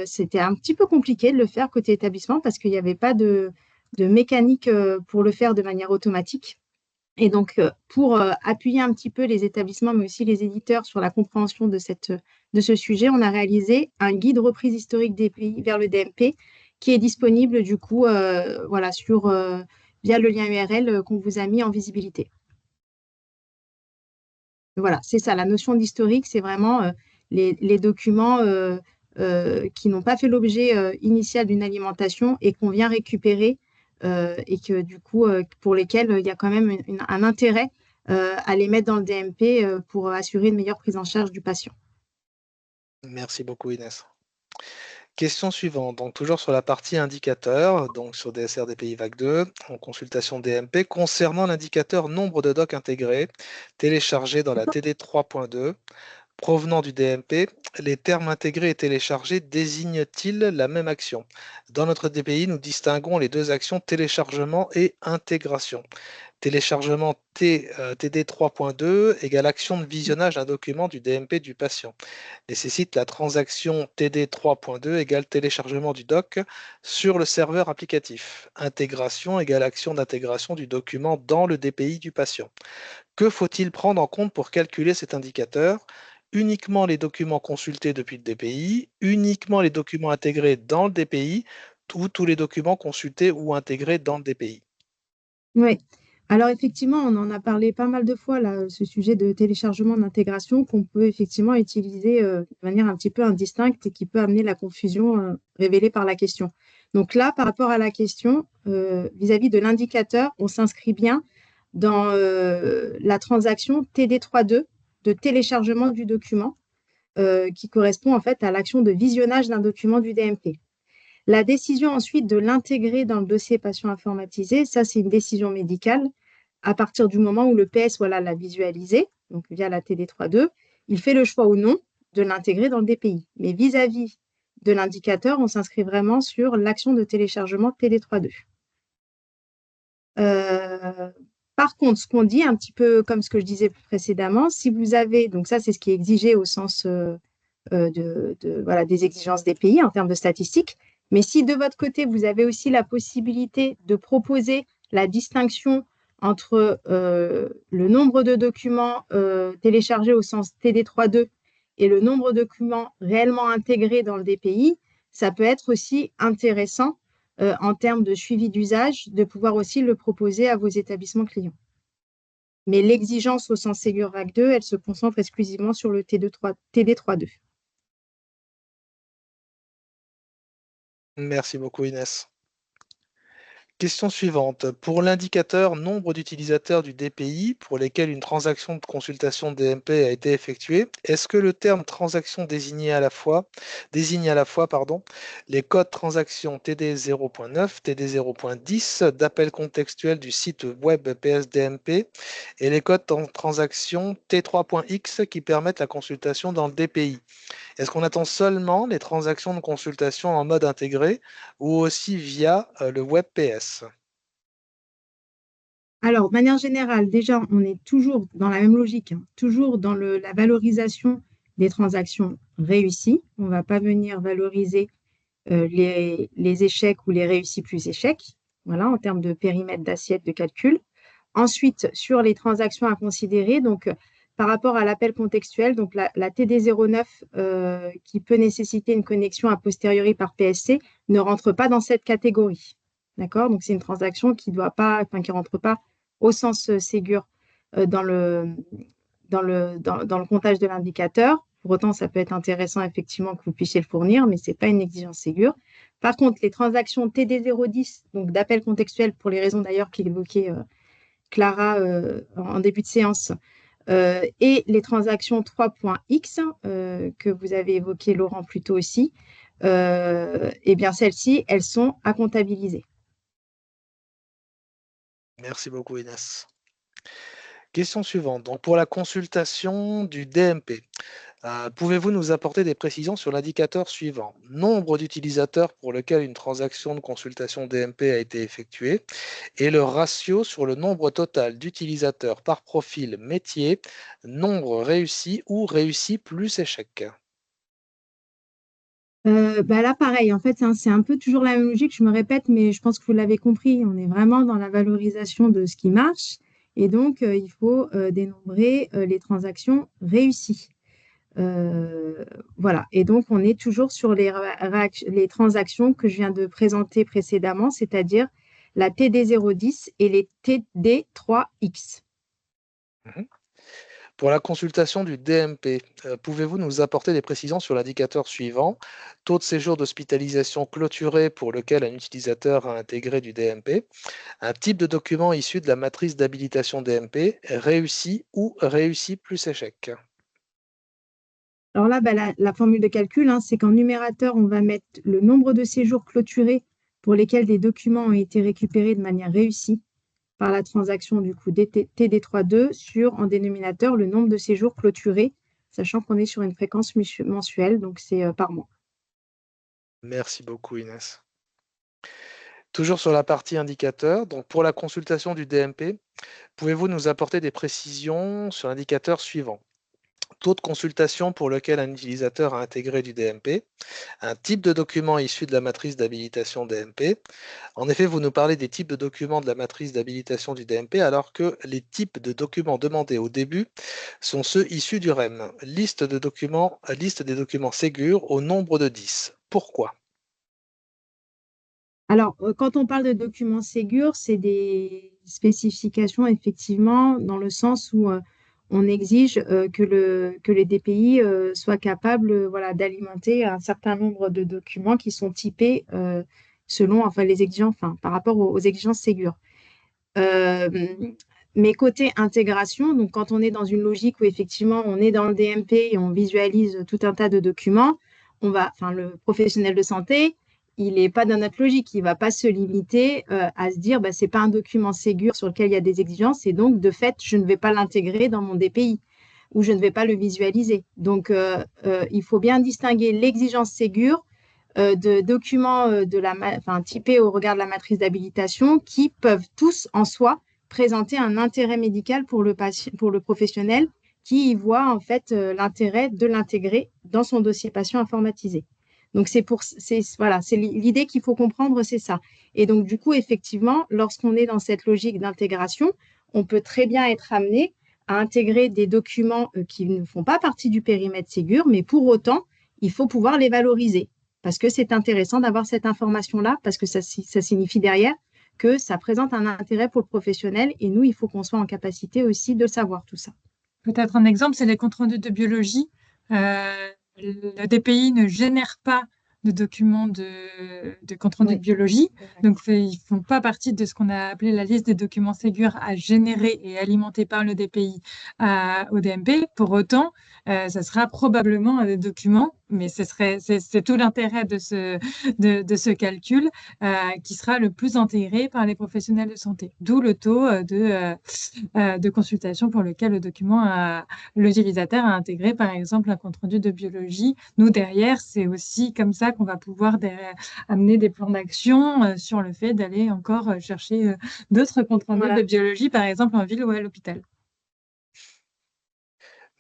C'était un petit peu compliqué de le faire côté établissement parce qu'il n'y avait pas de mécanique pour le faire de manière automatique. Et donc, pour appuyer un petit peu les établissements, mais aussi les éditeurs sur la compréhension de ce sujet, on a réalisé un guide reprise historique des pays vers le DMP qui est disponible du coup via le lien URL qu'on vous a mis en visibilité. Voilà, c'est ça, la notion d'historique, c'est vraiment les documents qui n'ont pas fait l'objet initial d'une alimentation et qu'on vient récupérer et que du coup, pour lesquels il y a quand même un intérêt à les mettre dans le DMP pour assurer une meilleure prise en charge du patient. Merci beaucoup Inès. Question suivante, donc toujours sur la partie indicateur, donc sur DSR DPI Vague 2, en consultation DMP, concernant l'indicateur nombre de docs intégrés téléchargés dans la TD 3.2, provenant du DMP, les termes intégrés et téléchargés désignent-ils la même action? Dans notre DPI, nous distinguons les deux actions téléchargement et intégration. Téléchargement TD 3.2 égale action de visionnage d'un document du DMP du patient. Nécessite la transaction TD 3.2 égale téléchargement du doc sur le serveur applicatif. Intégration égale action d'intégration du document dans le DPI du patient. Que faut-il prendre en compte pour calculer cet indicateur? Uniquement les documents consultés depuis le DPI, uniquement les documents intégrés dans le DPI, ou tous les documents consultés ou intégrés dans le DPI. Oui. Alors effectivement, on en a parlé pas mal de fois, là, ce sujet de téléchargement d'intégration qu'on peut effectivement utiliser de manière un petit peu indistincte et qui peut amener la confusion révélée par la question. Donc là, par rapport à la question, vis-à-vis de l'indicateur, on s'inscrit bien dans la transaction TD3.2 de téléchargement du document qui correspond en fait à l'action de visionnage d'un document du DMP. La décision ensuite de l'intégrer dans le dossier patient informatisé, ça c'est une décision médicale. À partir du moment où le PS l'a visualisé, donc via la TD3.2, il fait le choix ou non de l'intégrer dans le DPI. Mais vis-à-vis de l'indicateur, on s'inscrit vraiment sur l'action de téléchargement TD3.2. Par contre, ce qu'on dit, un petit peu comme ce que je disais précédemment, si vous avez, donc ça c'est ce qui est exigé au sens des exigences DPI en termes de statistiques, mais si de votre côté, vous avez aussi la possibilité de proposer la distinction entre le nombre de documents téléchargés au sens TD3.2 et le nombre de documents réellement intégrés dans le DPI, ça peut être aussi intéressant en termes de suivi d'usage, de pouvoir aussi le proposer à vos établissements clients. Mais l'exigence au sens Ségur RAC 2, elle se concentre exclusivement sur le TD3.2. Merci beaucoup Inès. Question suivante. Pour l'indicateur nombre d'utilisateurs du DPI pour lesquels une transaction de consultation DMP a été effectuée, est-ce que le terme transaction désigne à la fois les codes transaction TD 0.9, TD 0.10 d'appel contextuel du site web PSDMP et les codes transaction T3.x qui permettent la consultation dans le DPI? Est-ce qu'on attend seulement les transactions de consultation en mode intégré ou aussi via le web PS? Alors, de manière générale, déjà, on est toujours dans la même logique, toujours dans la valorisation des transactions réussies. On ne va pas venir valoriser les échecs ou les réussis plus échecs, voilà, en termes de périmètre d'assiette de calcul. Ensuite, sur les transactions à considérer, donc par rapport à l'appel contextuel, donc la TD09 qui peut nécessiter une connexion a posteriori par PSC ne rentre pas dans cette catégorie. D'accord? Donc c'est une transaction qui ne rentre pas au sens Ségur dans le comptage de l'indicateur. Pour autant, ça peut être intéressant effectivement que vous puissiez le fournir, mais ce n'est pas une exigence Ségur. Par contre, les transactions TD010, donc d'appel contextuel, pour les raisons d'ailleurs qu'évoquait Clara en début de séance, et les transactions 3.x que vous avez évoquées, Laurent, plus tôt aussi, eh bien celles-ci, elles sont à comptabiliser. Merci beaucoup Inès. Question suivante. Donc pour la consultation du DMP, pouvez-vous nous apporter des précisions sur l'indicateur suivant? Nombre d'utilisateurs pour lequel une transaction de consultation DMP a été effectuée et le ratio sur le nombre total d'utilisateurs par profil métier, nombre réussi ou réussi plus échec. Là, pareil, en fait, c'est un peu toujours la même logique, je me répète, mais je pense que vous l'avez compris, on est vraiment dans la valorisation de ce qui marche, et donc il faut dénombrer les transactions réussies. Voilà, et donc on est toujours sur les transactions que je viens de présenter précédemment, c'est-à-dire la TD010 et les TD3X. Pour la consultation du DMP, pouvez-vous nous apporter des précisions sur l'indicateur suivant? Taux de séjour d'hospitalisation clôturé pour lequel un utilisateur a intégré du DMP, un type de document issu de la matrice d'habilitation DMP, réussi ou réussi plus échec. Alors là, la formule de calcul, c'est qu'en numérateur, on va mettre le nombre de séjours clôturés pour lesquels des documents ont été récupérés de manière réussie par la transaction du coup TD3.2 sur, en dénominateur, le nombre de séjours clôturés sachant qu'on est sur une fréquence mensuelle, donc c'est par mois. Merci beaucoup, Inès. Toujours sur la partie indicateur, donc pour la consultation du DMP, pouvez-vous nous apporter des précisions sur l'indicateur suivant? Taux de consultation pour lequel un utilisateur a intégré du DMP, un type de document issu de la matrice d'habilitation DMP. En effet, vous nous parlez des types de documents de la matrice d'habilitation du DMP, alors que les types de documents demandés au début sont ceux issus du REM. Liste des documents Ségur au nombre de 10. Pourquoi? Alors, quand on parle de documents Ségur, c'est des spécifications, effectivement, dans le sens où on exige que les DPI soient capables voilà, d'alimenter un certain nombre de documents qui sont typés selon les exigences, par rapport aux exigences Ségur. Mais côté intégration, donc quand on est dans une logique où effectivement on est dans le DMP et on visualise tout un tas de documents, le professionnel de santé, il n'est pas dans notre logique, il ne va pas se limiter à se dire ce n'est pas un document Ségur sur lequel il y a des exigences et donc de fait je ne vais pas l'intégrer dans mon DPI ou je ne vais pas le visualiser. Donc il faut bien distinguer l'exigence Ségur de documents typés au regard de la matrice d'habilitation qui peuvent tous en soi présenter un intérêt médical pour le professionnel qui y voit en fait l'intérêt de l'intégrer dans son dossier patient informatisé. Donc c'est l'idée qu'il faut comprendre, c'est ça. Et donc du coup effectivement, lorsqu'on est dans cette logique d'intégration, on peut très bien être amené à intégrer des documents qui ne font pas partie du périmètre Ségur, mais pour autant, il faut pouvoir les valoriser. Parce que c'est intéressant d'avoir cette information-là, parce que ça signifie derrière que ça présente un intérêt pour le professionnel et nous, il faut qu'on soit en capacité aussi de savoir tout ça. Peut-être un exemple, c'est les comptes rendus de biologie. Le DPI ne génère pas de documents de compte rendu de biologie, donc ils ne font pas partie de ce qu'on a appelé la liste des documents Ségur à générer et alimenter par le DPI au DMP. Pour autant, ça sera probablement des documents, mais c'est tout l'intérêt de ce calcul qui sera le plus intégré par les professionnels de santé. D'où le taux de consultation pour lequel l'utilisateur a intégré, par exemple, un compte rendu de biologie. Nous, derrière, c'est aussi comme ça qu'on va pouvoir amener des plans d'action sur le fait d'aller encore chercher d'autres comptes rendus de biologie, par exemple, en ville ou à l'hôpital.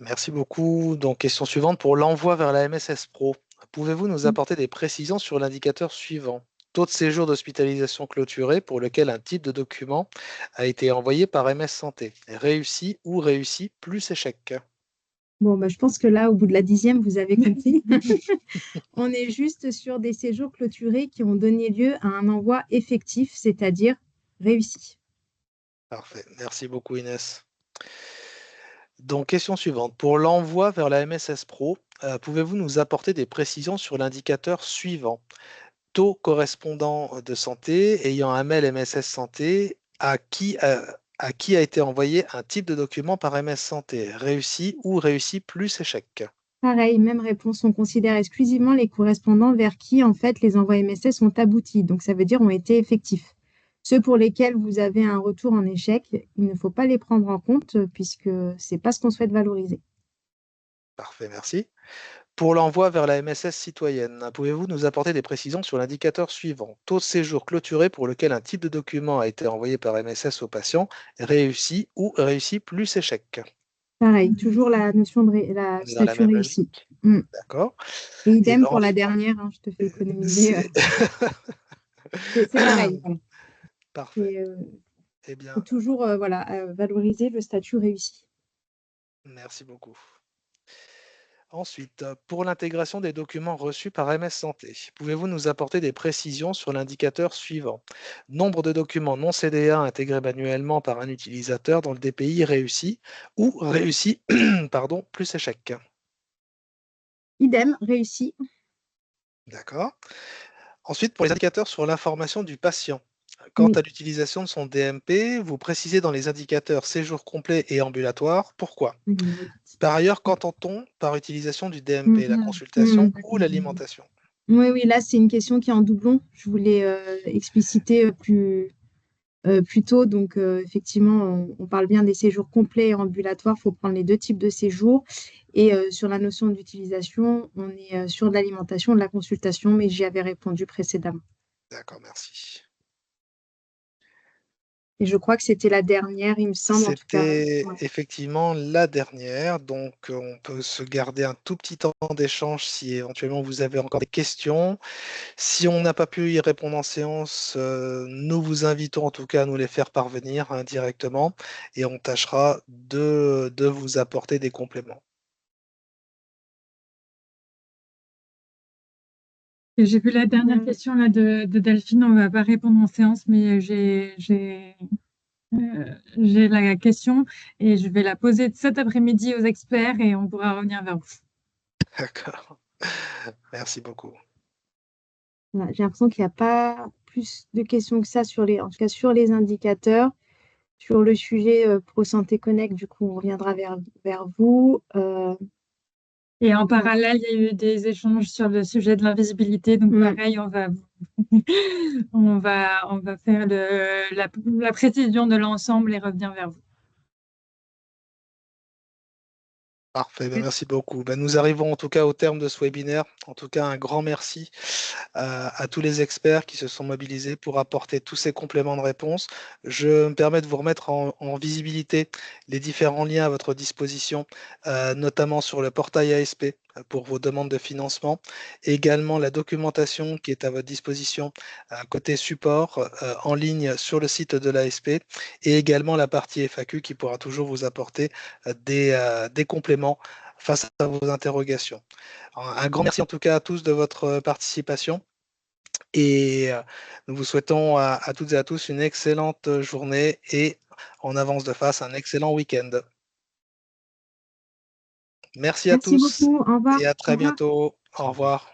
Merci beaucoup. Donc, question suivante pour l'envoi vers la MSS Pro. Pouvez-vous nous apporter des précisions sur l'indicateur suivant? Taux de séjour d'hospitalisation clôturé pour lequel un type de document a été envoyé par MS Santé. Réussi ou réussi plus échec. Bon, je pense que là, au bout de la 10e, vous avez compris. On est juste sur des séjours clôturés qui ont donné lieu à un envoi effectif, c'est-à-dire réussi. Parfait. Merci beaucoup, Inès. Donc, question suivante. Pour l'envoi vers la MSS Pro, pouvez-vous nous apporter des précisions sur l'indicateur suivant? Taux correspondant de santé ayant un mail MSS Santé à qui a été envoyé un type de document par MS Santé, réussi ou réussi plus échec? Pareil, même réponse. On considère exclusivement les correspondants vers qui, en fait, les envois MSS ont abouti. Donc, ça veut dire ont été effectifs. Ceux pour lesquels vous avez un retour en échec, il ne faut pas les prendre en compte puisque ce n'est pas ce qu'on souhaite valoriser. Parfait, merci. Pour l'envoi vers la MSS citoyenne, pouvez-vous nous apporter des précisions sur l'indicateur suivant? Taux de séjour clôturé pour lequel un type de document a été envoyé par MSS au patient, réussi ou réussi plus échec? Pareil, toujours la notion de la statut réussi. D'accord. Et idem pour la dernière, je te fais économiser. C'est pareil. Parfait. Il faut toujours valoriser le statut réussi. Merci beaucoup. Ensuite, pour l'intégration des documents reçus par MS Santé, pouvez-vous nous apporter des précisions sur l'indicateur suivant? Nombre de documents non CDA intégrés manuellement par un utilisateur dans le DPI réussi ou réussi plus échec? Idem, réussi. D'accord. Ensuite, pour les indicateurs sur l'information du patient, quant à l'utilisation de son DMP, vous précisez dans les indicateurs séjour complet et ambulatoire. Pourquoi? Par ailleurs, qu'entend-on par utilisation du DMP? La consultation ou l'alimentation? Oui, là, c'est une question qui est en doublon. Je voulais expliciter plus plus tôt. Donc, effectivement, on parle bien des séjours complets et ambulatoires. Il faut prendre les deux types de séjours. Et sur la notion d'utilisation, on est sur de l'alimentation, de la consultation, mais j'y avais répondu précédemment. D'accord, merci. Et je crois que c'était la dernière, il me semble. C'était ouais. effectivement la dernière, donc on peut se garder un tout petit temps d'échange si éventuellement vous avez encore des questions. Si on n'a pas pu y répondre en séance, nous vous invitons en tout cas à nous les faire parvenir directement et on tâchera de vous apporter des compléments. J'ai vu la dernière question là de Delphine, on ne va pas répondre en séance, mais j'ai la question et je vais la poser cet après-midi aux experts et on pourra revenir vers vous. D'accord. Merci beaucoup. J'ai l'impression qu'il n'y a pas plus de questions que ça en tout cas sur les indicateurs. Sur le sujet Pro Santé Connect, du coup, on reviendra vers vous. Et en parallèle, il y a eu des échanges sur le sujet de l'invisibilité. Donc, pareil, on va faire la précision de l'ensemble et revenir vers vous. Parfait, merci beaucoup. Nous arrivons en tout cas au terme de ce webinaire. En tout cas, un grand merci à tous les experts qui se sont mobilisés pour apporter tous ces compléments de réponse. Je me permets de vous remettre en visibilité les différents liens à votre disposition, notamment sur le portail ASP pour vos demandes de financement, et également la documentation qui est à votre disposition côté support en ligne sur le site de l'ASP, et également la partie FAQ qui pourra toujours vous apporter des compléments face à vos interrogations. Un grand merci en tout cas à tous de votre participation et nous vous souhaitons à toutes et à tous une excellente journée et en avance de face un excellent week-end. Merci à tous beaucoup. Au revoir. et à très bientôt. Au revoir.